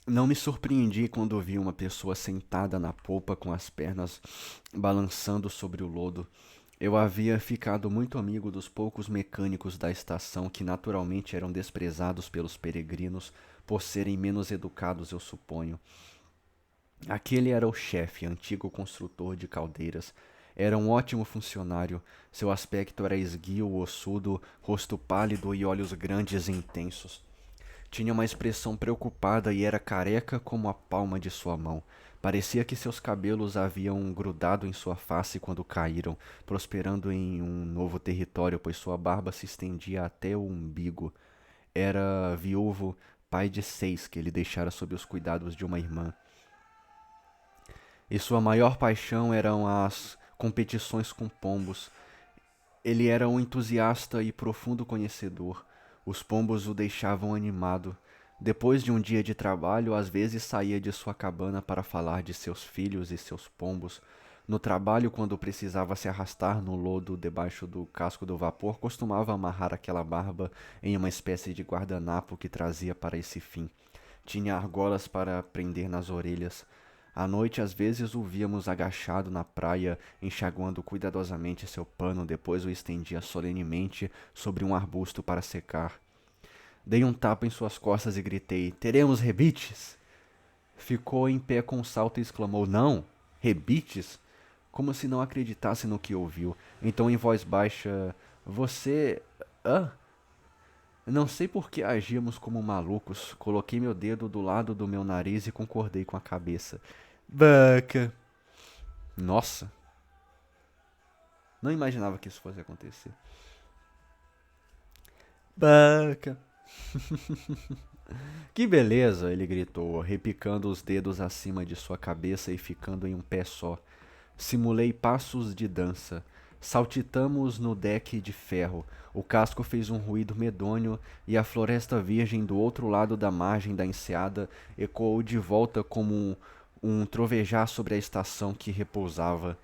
Não me surpreendi quando vi uma pessoa sentada na polpa com as pernas balançando sobre o lodo. Eu havia ficado muito amigo dos poucos mecânicos da estação que naturalmente eram desprezados pelos peregrinos por serem menos educados, eu suponho. Aquele era o chefe, antigo construtor de caldeiras. Era um ótimo funcionário. Seu aspecto era esguio, ossudo, rosto pálido e olhos grandes e intensos. Tinha uma expressão preocupada e era careca como a palma de sua mão. Parecia que seus cabelos haviam grudado em sua face quando caíram, prosperando em um novo território, pois sua barba se estendia até o umbigo. Era viúvo, pai de 6 que ele deixara sob os cuidados de uma irmã. E sua maior paixão eram as competições com pombos. Ele era um entusiasta e profundo conhecedor. Os pombos o deixavam animado. Depois de um dia de trabalho, às vezes saía de sua cabana para falar de seus filhos e seus pombos. No trabalho, quando precisava se arrastar no lodo debaixo do casco do vapor, costumava amarrar aquela barba em uma espécie de guardanapo que trazia para esse fim. Tinha argolas para prender nas orelhas. À noite, às vezes, o víamos agachado na praia, enxaguando cuidadosamente seu pano, depois o estendia solenemente sobre um arbusto para secar. Dei um tapa em suas costas e gritei: Teremos rebites? Ficou em pé com um salto e exclamou: Não? Rebites? Como se não acreditasse no que ouviu. Então, em voz baixa: Você. Hã? Não sei por que agíamos como malucos. Coloquei meu dedo do lado do meu nariz e concordei com a cabeça. Baca. Nossa, não imaginava que isso fosse acontecer. Baca. Que beleza, ele gritou, repicando os dedos acima de sua cabeça e ficando em um pé só. Simulei passos de dança. Saltitamos no deck de ferro. O casco fez um ruído medonho e a floresta virgem do outro lado da margem da enseada ecoou de volta como um trovejar sobre a estação que repousava.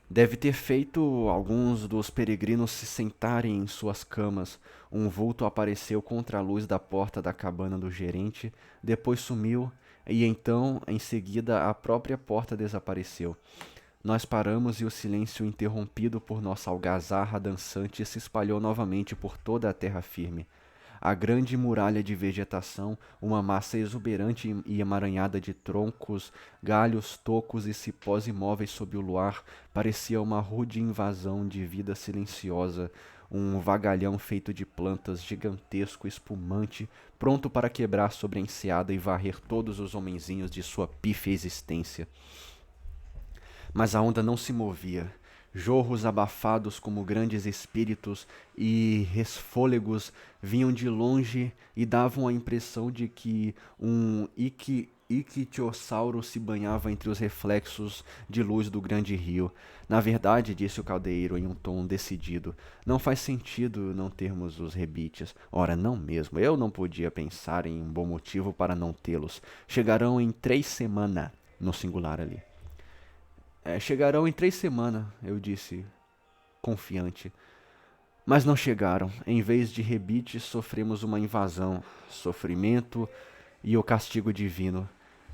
Deve ter feito alguns dos peregrinos se sentarem em suas camas. Um vulto apareceu contra a luz da porta da cabana do gerente, depois sumiu, e então, em seguida, a própria porta desapareceu. Nós paramos e o silêncio interrompido por nossa algazarra dançante se espalhou novamente por toda a terra firme. A grande muralha de vegetação, uma massa exuberante e emaranhada de troncos, galhos, tocos e cipós imóveis sob o luar, parecia uma rude invasão de vida silenciosa, um vagalhão feito de plantas, gigantesco, espumante, pronto para quebrar sobre a enseada e varrer todos os homenzinhos de sua pífia existência. Mas a onda não se movia. Jorros abafados como grandes espíritos e resfôlegos vinham de longe e davam a impressão de que um ictiosauro se banhava entre os reflexos de luz do grande rio. Na verdade, disse o caldeiro em um tom decidido, não faz sentido não termos os rebites. Ora, não mesmo. Eu não podia pensar em um bom motivo para não tê-los. Chegarão em 3 semanas, no singular ali. Chegarão em 3 semanas, eu disse, confiante. Mas não chegaram. Em vez de rebites, sofremos uma invasão, sofrimento e o castigo divino.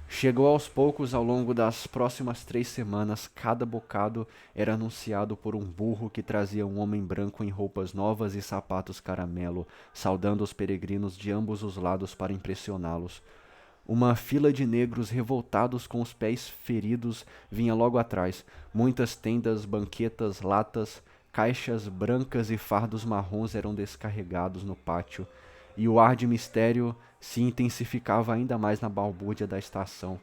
Chegou aos poucos ao longo das próximas 3 semanas. Cada bocado era anunciado por um burro que trazia um homem branco em roupas novas e sapatos caramelo, saudando os peregrinos de ambos os lados para impressioná-los. Uma fila de negros revoltados com os pés feridos vinha logo atrás. Muitas tendas, banquetas, latas, caixas brancas e fardos marrons eram descarregados no pátio, e o ar de mistério se intensificava ainda mais na balbúrdia da estação.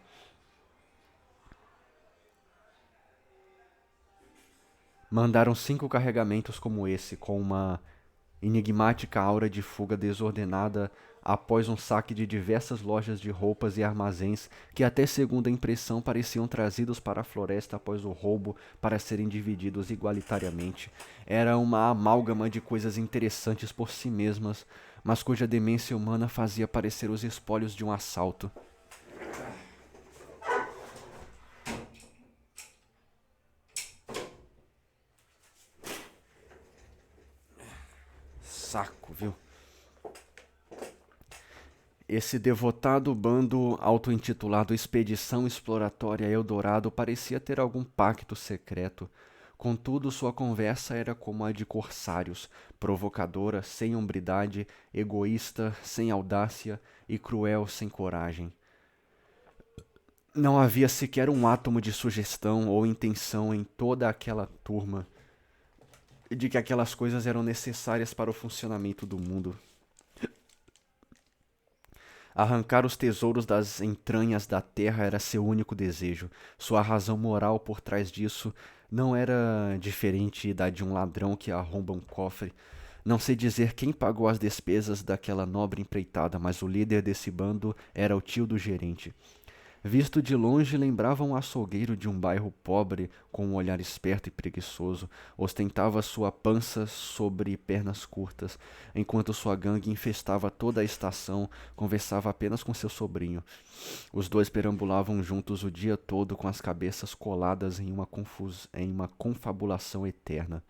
Mandaram 5 carregamentos como esse, com uma enigmática aura de fuga desordenada após um saque de diversas lojas de roupas e armazéns que até segunda impressão pareciam trazidos para a floresta após o roubo para serem divididos igualitariamente. Era uma amálgama de coisas interessantes por si mesmas, mas cuja demência humana fazia parecer os espólios de um assalto. Saco, viu? Esse devotado bando auto-intitulado Expedição Exploratória Eldorado parecia ter algum pacto secreto. Contudo, sua conversa era como a de corsários, provocadora, sem hombridade, egoísta, sem audácia e cruel sem coragem. Não havia sequer um átomo de sugestão ou intenção em toda aquela turma de que aquelas coisas eram necessárias para o funcionamento do mundo. Arrancar os tesouros das entranhas da terra era seu único desejo. Sua razão moral por trás disso não era diferente da de um ladrão que arromba um cofre. Não sei dizer quem pagou as despesas daquela nobre empreitada, mas o líder desse bando era o tio do gerente. Visto de longe, lembrava um açougueiro de um bairro pobre, com um olhar esperto e preguiçoso. Ostentava sua pança sobre pernas curtas, enquanto sua gangue infestava toda a estação, conversava apenas com seu sobrinho. Os dois perambulavam juntos o dia todo com as cabeças coladas em uma confabulação eterna.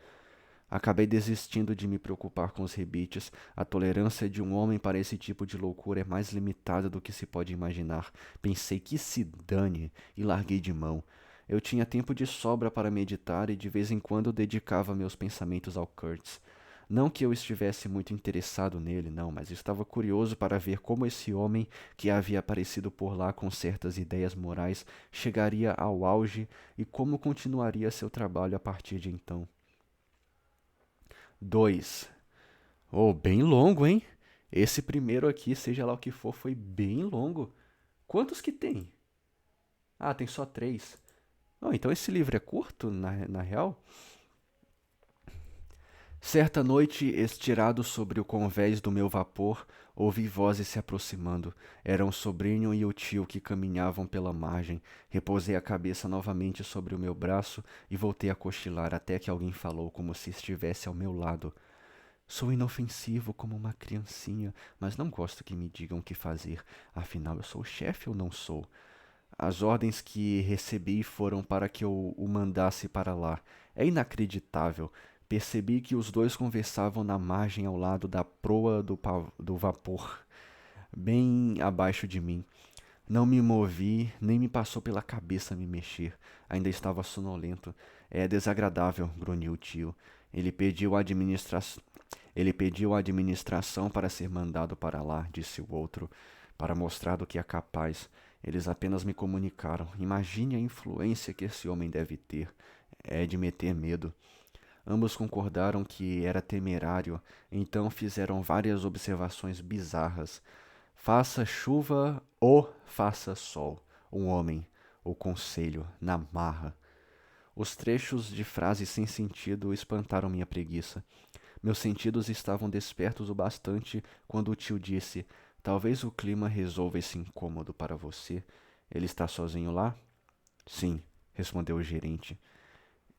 Acabei desistindo de me preocupar com os rebites. A tolerância de um homem para esse tipo de loucura é mais limitada do que se pode imaginar. Pensei que se dane e larguei de mão. Eu tinha tempo de sobra para meditar e de vez em quando dedicava meus pensamentos ao Kurtz. Não que eu estivesse muito interessado nele, não, mas estava curioso para ver como esse homem, que havia aparecido por lá com certas ideias morais, chegaria ao auge e como continuaria seu trabalho a partir de então. 2. Oh, bem longo, hein? Esse primeiro aqui, seja lá o que for, foi bem longo. Quantos que tem? Ah, tem só 3. Oh, então esse livro é curto, na real? Certa noite, estirado sobre o convés do meu vapor, ouvi vozes se aproximando. Era o sobrinho e o tio que caminhavam pela margem. Repousei a cabeça novamente sobre o meu braço e voltei a cochilar até que alguém falou como se estivesse ao meu lado. Sou inofensivo como uma criancinha, mas não gosto que me digam o que fazer. Afinal, eu sou o chefe ou não sou? As ordens que recebi foram para que eu o mandasse para lá. É inacreditável. Percebi que os dois conversavam na margem ao lado da proa do vapor, bem abaixo de mim. Não me movi, nem me passou pela cabeça me mexer. Ainda estava sonolento. É desagradável, grunhiu o tio. Ele pediu a administra... Ele pediu a administração para ser mandado para lá, disse o outro, para mostrar do que é capaz. Eles apenas me comunicaram. Imagine a influência que esse homem deve ter. É de meter medo. Ambos concordaram que era temerário, então fizeram várias observações bizarras. Faça chuva ou faça sol. Um homem, o conselho, na marra. Os trechos de frases sem sentido espantaram minha preguiça. Meus sentidos estavam despertos o bastante quando o tio disse: Talvez o clima resolva esse incômodo para você. Ele está sozinho lá? Sim, respondeu o gerente.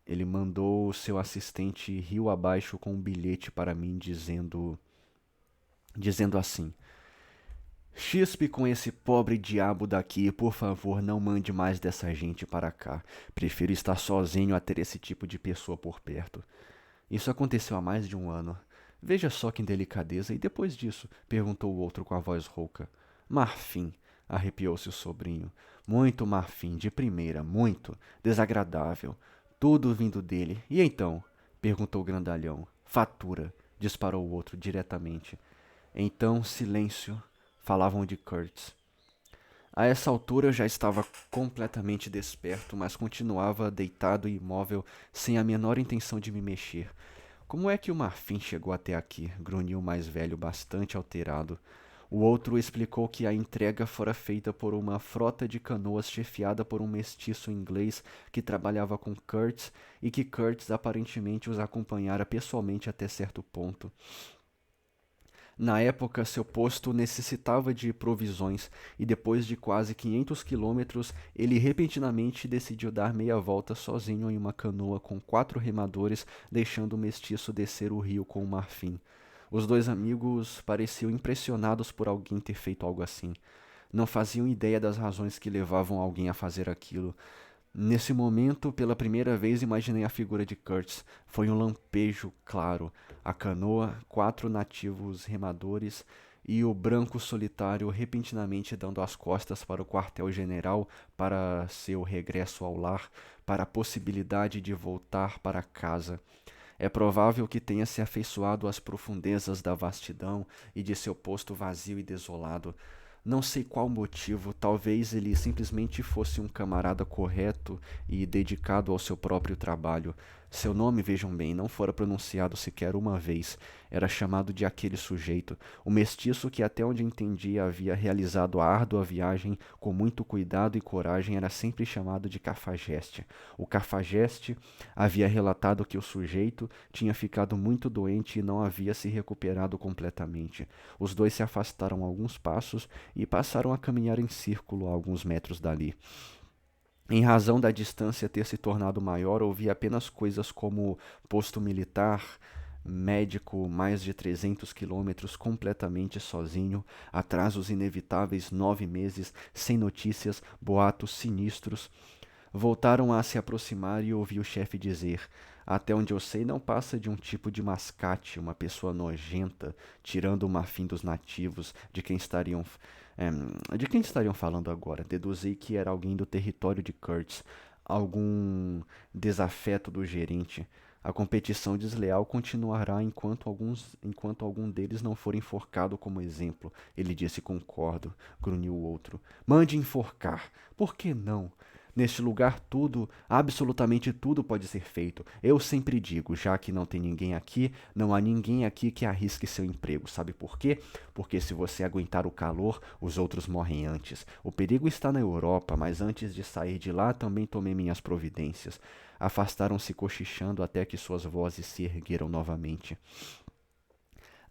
Ele mandou o seu assistente rio abaixo com um bilhete para mim dizendo assim: Chispe com esse pobre diabo daqui, por favor, não mande mais dessa gente para cá. Prefiro estar sozinho a ter esse tipo de pessoa por perto. Isso aconteceu há mais de um ano. Veja só que indelicadeza. E depois disso? Perguntou o outro com a voz rouca. Marfim, arrepiou-se o sobrinho. Muito marfim, de primeira, muito. Desagradável. Tudo vindo dele. E então? Perguntou o grandalhão. Fatura, disparou o outro diretamente. Então, silêncio. Falavam de Kurtz. A essa altura eu já estava completamente desperto, mas continuava deitado e imóvel, sem a menor intenção de me mexer. Como é que o Marfim chegou até aqui? Grunhiu o mais velho, bastante alterado. O outro explicou que a entrega fora feita por uma frota de canoas chefiada por um mestiço inglês que trabalhava com Kurtz e que Kurtz aparentemente os acompanhara pessoalmente até certo ponto. Na época, seu posto necessitava de provisões e depois de quase 500 quilômetros, ele repentinamente decidiu dar meia volta sozinho em uma canoa com 4 remadores, deixando o mestiço descer o rio com o Marfim. Os dois amigos pareciam impressionados por alguém ter feito algo assim. Não faziam ideia das razões que levavam alguém a fazer aquilo. Nesse momento, pela primeira vez, imaginei a figura de Kurtz. Foi um lampejo claro. A canoa, 4 nativos remadores e o branco solitário repentinamente dando as costas para o quartel-general, para seu regresso ao lar, para a possibilidade de voltar para casa. É provável que tenha se afeiçoado às profundezas da vastidão e de seu posto vazio e desolado. Não sei qual motivo, talvez ele simplesmente fosse um camarada correto e dedicado ao seu próprio trabalho. Seu nome, vejam bem, não fora pronunciado sequer uma vez. Era chamado de aquele sujeito, o mestiço que, até onde entendi, havia realizado a árdua viagem com muito cuidado e coragem, era sempre chamado de Cafajeste. O Cafajeste havia relatado que o sujeito tinha ficado muito doente e não havia se recuperado completamente. Os dois se afastaram alguns passos e passaram a caminhar em círculo a alguns metros dali. Em razão da distância ter se tornado maior, ouvi apenas coisas como posto militar, médico, mais de 300 quilômetros, completamente sozinho, atrasos inevitáveis, 9 meses, sem notícias, boatos sinistros. Voltaram a se aproximar e ouvi o chefe dizer: Até onde eu sei, não passa de um tipo de mascate, uma pessoa nojenta, tirando o marfim dos nativos, de quem estariam falando agora? Deduzi que era alguém do território de Kurtz, algum desafeto do gerente. A competição desleal continuará enquanto algum deles não for enforcado como exemplo. Ele disse: Concordo, grunhiu o outro. Mande enforcar. Por que não? Neste lugar, tudo, absolutamente tudo pode ser feito. Eu sempre digo, já que não tem ninguém aqui, não há ninguém aqui que arrisque seu emprego. Sabe por quê? Porque se você aguentar o calor, os outros morrem antes. O perigo está na Europa, mas antes de sair de lá também tomei minhas providências. Afastaram-se cochichando até que suas vozes se ergueram novamente.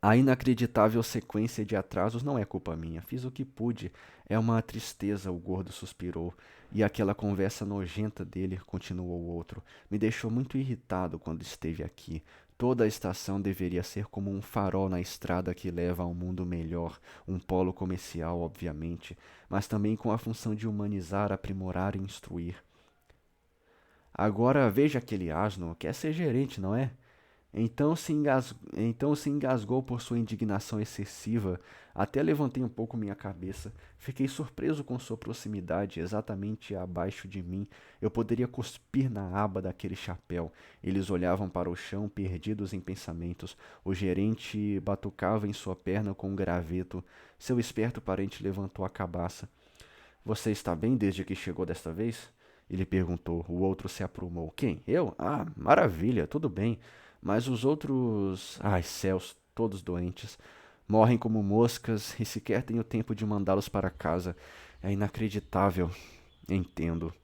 A inacreditável sequência de atrasos não é culpa minha. Fiz o que pude. É uma tristeza, o gordo suspirou. E aquela conversa nojenta dele, continuou o outro, me deixou muito irritado quando esteve aqui. Toda a estação deveria ser como um farol na estrada que leva a um mundo melhor, um polo comercial, obviamente, mas também com a função de humanizar, aprimorar e instruir. Agora veja aquele asno, quer ser gerente, não é? Então se engasgou por sua indignação excessiva. Até levantei um pouco minha cabeça. Fiquei surpreso com sua proximidade, exatamente abaixo de mim. Eu poderia cuspir na aba daquele chapéu. Eles olhavam para o chão, perdidos em pensamentos. O gerente batucava em sua perna com um graveto. Seu esperto parente levantou a cabaça. Você está bem desde que chegou desta vez? Ele perguntou. O outro se aprumou. Quem? Eu? Ah, maravilha, tudo bem. Mas os outros. Ai, céus, todos doentes. Morrem como moscas e sequer tenho tempo de mandá-los para casa. É inacreditável. Entendo.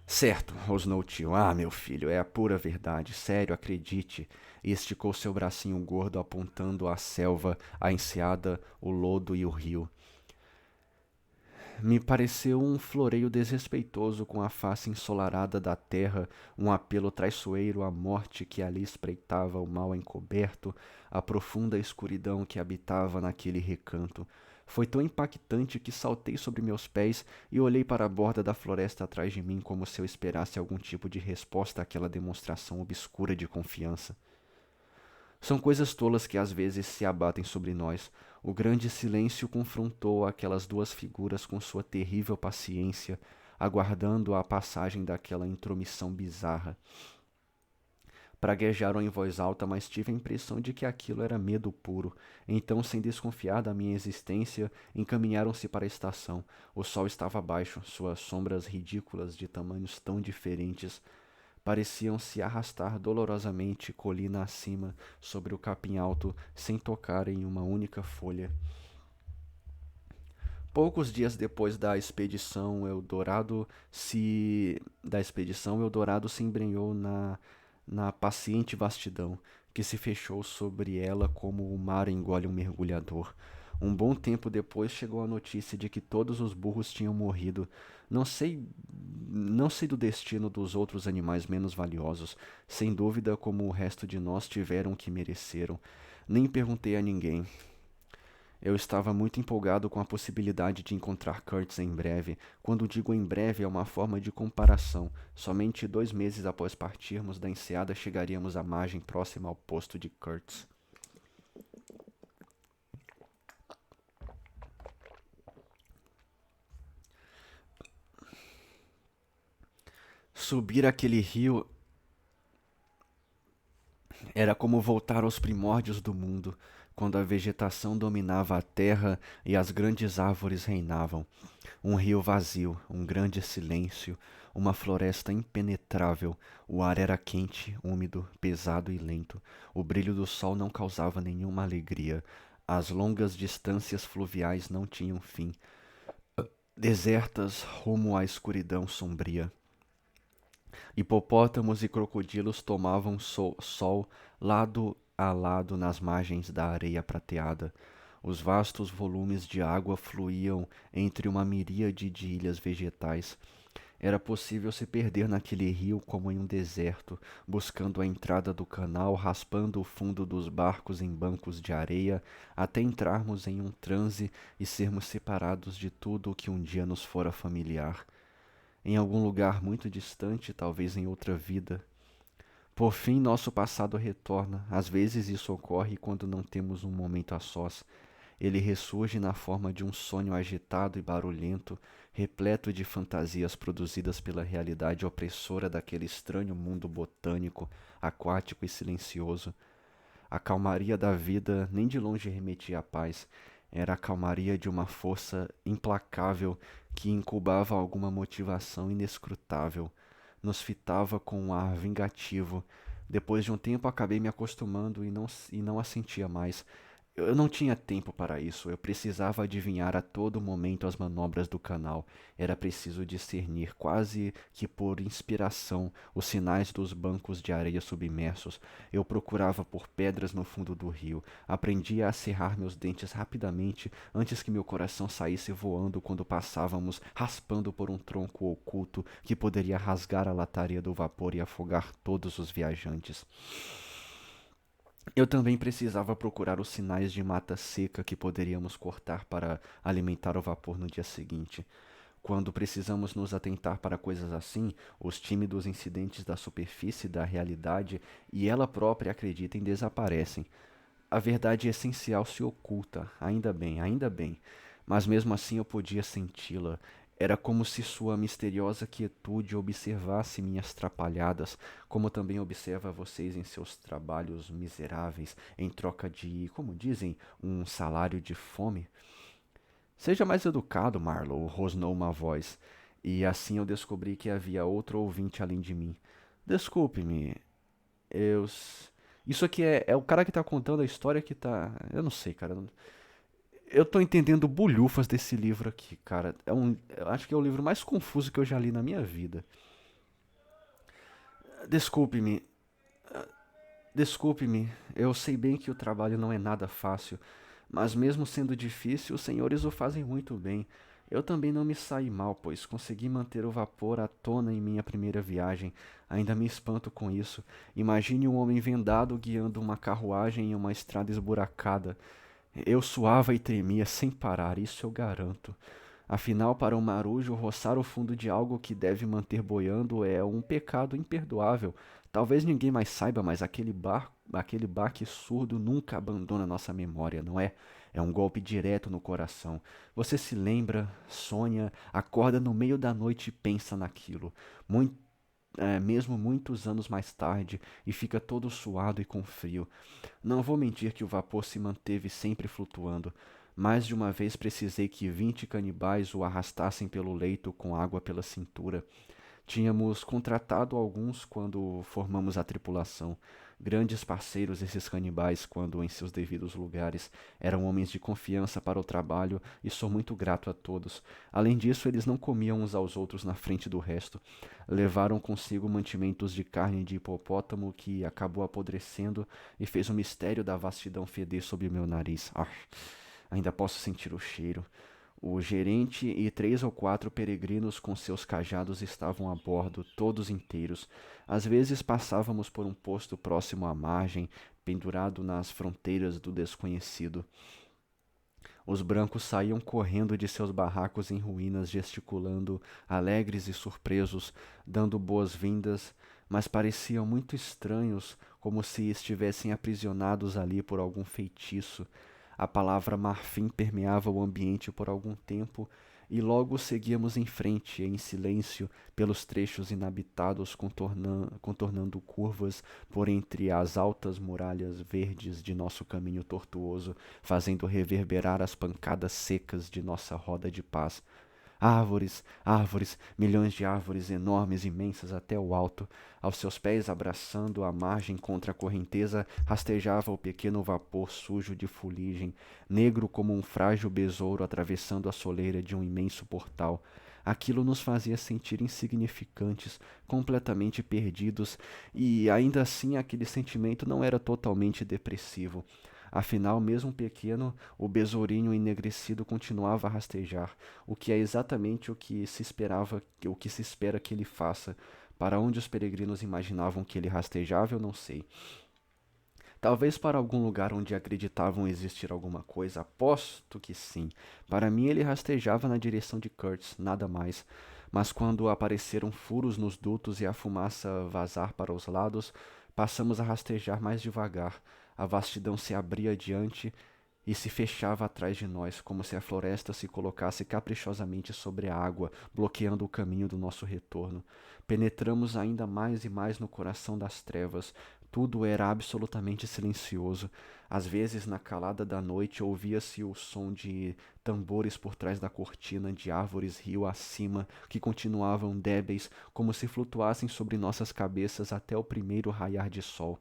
Certo, rosnou o tio. Ah, meu filho, é a pura verdade. Sério, acredite. E esticou seu bracinho gordo apontando a selva, a enseada, o lodo e o rio. Me pareceu um floreio desrespeitoso com a face ensolarada da terra, um apelo traiçoeiro à morte que ali espreitava o mal encoberto, a profunda escuridão que habitava naquele recanto. Foi tão impactante que saltei sobre meus pés e olhei para a borda da floresta atrás de mim como se eu esperasse algum tipo de resposta àquela demonstração obscura de confiança. São coisas tolas que às vezes se abatem sobre nós. O grande silêncio confrontou aquelas duas figuras com sua terrível paciência, aguardando a passagem daquela intromissão bizarra. Praguejaram em voz alta, mas tive a impressão de que aquilo era medo puro. Então, sem desconfiar da minha existência, encaminharam-se para a estação. O sol estava baixo, suas sombras ridículas de tamanhos tão diferentes pareciam se arrastar dolorosamente colina acima sobre o capim alto, sem tocar em uma única folha. Poucos dias depois Eldorado se embrenhou na paciente vastidão, que se fechou sobre ela como o mar engole um mergulhador. Um bom tempo depois chegou a notícia de que todos os burros tinham morrido. Não sei, não sei do destino dos outros animais menos valiosos. Sem dúvida, como o resto de nós tiveram o que mereceram. Nem perguntei a ninguém. Eu estava muito empolgado com a possibilidade de encontrar Kurtz em breve. Quando digo em breve, é uma forma de comparação. Somente 2 meses após partirmos da enseada chegaríamos à margem próxima ao posto de Kurtz. Subir aquele rio era como voltar aos primórdios do mundo, quando a vegetação dominava a terra e as grandes árvores reinavam. Um rio vazio, um grande silêncio, uma floresta impenetrável. O ar era quente, úmido, pesado e lento. O brilho do sol não causava nenhuma alegria. As longas distâncias fluviais não tinham fim, desertas rumo à escuridão sombria. Hipopótamos e crocodilos tomavam sol lado a lado nas margens da areia prateada. Os vastos volumes de água fluíam entre uma miríade de ilhas vegetais. Era possível se perder naquele rio como em um deserto, buscando a entrada do canal, raspando o fundo dos barcos em bancos de areia, até entrarmos em um transe e sermos separados de tudo o que um dia nos fora familiar. Em algum lugar muito distante, talvez em outra vida. Por fim, nosso passado retorna. Às vezes isso ocorre quando não temos um momento a sós. Ele ressurge na forma de um sonho agitado e barulhento, repleto de fantasias produzidas pela realidade opressora daquele estranho mundo botânico, aquático e silencioso. A calmaria da vida nem de longe remetia à paz. Era a calmaria de uma força implacável que incubava alguma motivação inescrutável. Nos fitava com um ar vingativo. Depois de um tempo acabei me acostumando e não a sentia mais. Eu não tinha tempo para isso. Eu precisava adivinhar a todo momento as manobras do canal. Era preciso discernir, quase que por inspiração, os sinais dos bancos de areia submersos. Eu procurava por pedras no fundo do rio. Aprendia a cerrar meus dentes rapidamente antes que meu coração saísse voando quando passávamos raspando por um tronco oculto que poderia rasgar a lataria do vapor e afogar todos os viajantes. Eu também precisava procurar os sinais de mata seca que poderíamos cortar para alimentar o vapor no dia seguinte. Quando precisamos nos atentar para coisas assim, os tímidos incidentes da superfície da realidade e ela própria, acreditem, desaparecem. A verdade essencial se oculta, ainda bem, mas mesmo assim eu podia senti-la. Era como se sua misteriosa quietude observasse minhas trapalhadas, como também observa vocês em seus trabalhos miseráveis, em troca de, como dizem, um salário de fome. Seja mais educado, Marlow, rosnou uma voz, e assim eu descobri que havia outro ouvinte além de mim. Desculpe-me, eu. Isso aqui é o cara que tá contando a história que tá. Eu não sei, cara. Eu tô entendendo bulhufas desse livro aqui, cara. Eu acho que é o livro mais confuso que eu já li na minha vida. Desculpe-me, desculpe-me. Eu sei bem que o trabalho não é nada fácil, mas mesmo sendo difícil, os senhores o fazem muito bem. Eu também não me saí mal, pois consegui manter o vapor à tona em minha primeira viagem. Ainda me espanto com isso. Imagine um homem vendado guiando uma carruagem em uma estrada esburacada. Eu suava e tremia sem parar, isso eu garanto. Afinal, para um marujo, roçar o fundo de algo que deve manter boiando é um pecado imperdoável. Talvez ninguém mais saiba, mas aquele baque surdo nunca abandona nossa memória, não é? É um golpe direto no coração. Você se lembra, sonha, acorda no meio da noite e pensa naquilo. Muito, mesmo muitos anos mais tarde, e fica todo suado e com frio. Não vou mentir que o vapor se manteve sempre flutuando. Mais de uma vez precisei que 20 canibais o arrastassem pelo leito com água pela cintura. Tínhamos contratado alguns quando formamos a tripulação. Grandes parceiros esses canibais quando em seus devidos lugares. Eram homens de confiança para o trabalho e sou muito grato a todos. Além disso, eles não comiam uns aos outros na frente do resto. Levaram consigo mantimentos de carne de hipopótamo que acabou apodrecendo e fez o mistério da vastidão feder sob meu nariz. Ah, ainda posso sentir o cheiro. O gerente e 3 ou 4 peregrinos com seus cajados estavam a bordo, todos inteiros. Às vezes passávamos por um posto próximo à margem, pendurado nas fronteiras do desconhecido. Os brancos saíam correndo de seus barracos em ruínas, gesticulando, alegres e surpresos, dando boas-vindas, mas pareciam muito estranhos, como se estivessem aprisionados ali por algum feitiço. A palavra marfim permeava o ambiente por algum tempo e logo seguíamos em frente, em silêncio, pelos trechos inabitados, contornando curvas por entre as altas muralhas verdes de nosso caminho tortuoso, fazendo reverberar as pancadas secas de nossa roda de paz. Árvores, árvores, milhões de árvores enormes, imensas até o alto. Aos seus pés, abraçando a margem contra a correnteza, rastejava o pequeno vapor sujo de fuligem, negro como um frágil besouro atravessando a soleira de um imenso portal. Aquilo nos fazia sentir insignificantes, completamente perdidos, e ainda assim aquele sentimento não era totalmente depressivo. Afinal, mesmo pequeno, o besourinho enegrecido continuava a rastejar, o que é exatamente o que se espera que ele faça. Para onde os peregrinos imaginavam que ele rastejava, eu não sei. Talvez para algum lugar onde acreditavam existir alguma coisa, aposto que sim. Para mim, ele rastejava na direção de Kurtz, nada mais. Mas quando apareceram furos nos dutos e a fumaça vazar para os lados, passamos a rastejar mais devagar. A vastidão se abria diante e se fechava atrás de nós, como se a floresta se colocasse caprichosamente sobre a água, bloqueando o caminho do nosso retorno. Penetramos ainda mais e mais no coração das trevas, Tudo era absolutamente silencioso. Às vezes, na calada da noite, ouvia-se o som de tambores por trás da cortina de árvores rio acima, que continuavam débeis, como se flutuassem sobre nossas cabeças até o primeiro raiar de sol.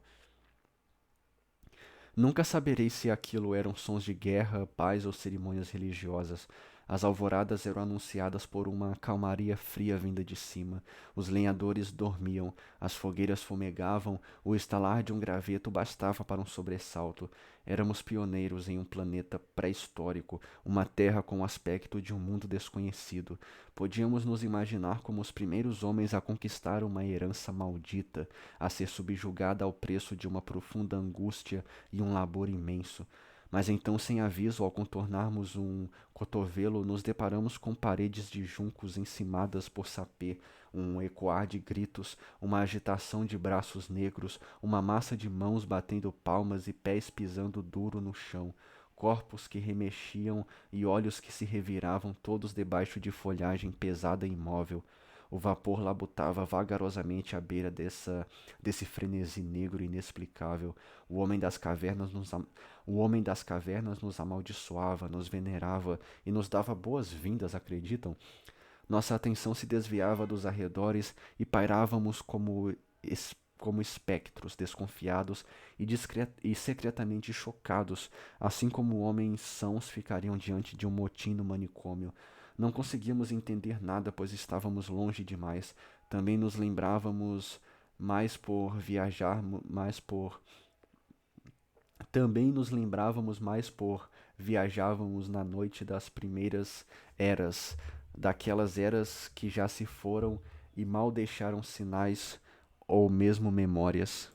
Nunca saberei se aquilo eram sons de guerra, paz ou cerimônias religiosas. As alvoradas eram anunciadas por uma calmaria fria vinda de cima. Os lenhadores dormiam, as fogueiras fumegavam, o estalar de um graveto bastava para um sobressalto. Éramos pioneiros em um planeta pré-histórico, uma terra com o aspecto de um mundo desconhecido. Podíamos nos imaginar como os primeiros homens a conquistar uma herança maldita, a ser subjugada ao preço de uma profunda angústia e um labor imenso. Mas então, sem aviso, ao contornarmos um cotovelo, nos deparamos com paredes de juncos encimadas por sapê, um ecoar de gritos, uma agitação de braços negros, uma massa de mãos batendo palmas e pés pisando duro no chão, corpos que remexiam e olhos que se reviravam, todos debaixo de folhagem pesada e imóvel. O vapor labutava vagarosamente à beira desse frenesi negro e inexplicável. O homem das cavernas nos, o homem das cavernas nos amaldiçoava, nos venerava e nos dava boas-vindas, acreditam? Nossa atenção se desviava dos arredores e pairávamos como espectros, desconfiados e secretamente chocados, assim como homens sãos ficariam diante de um motim no manicômio. Não conseguíamos entender nada, pois estávamos longe demais. Também nos lembrávamos mais por viajar, mais por também nos lembrávamos mais por viajávamos na noite das primeiras eras, daquelas eras que já se foram e mal deixaram sinais ou mesmo memórias.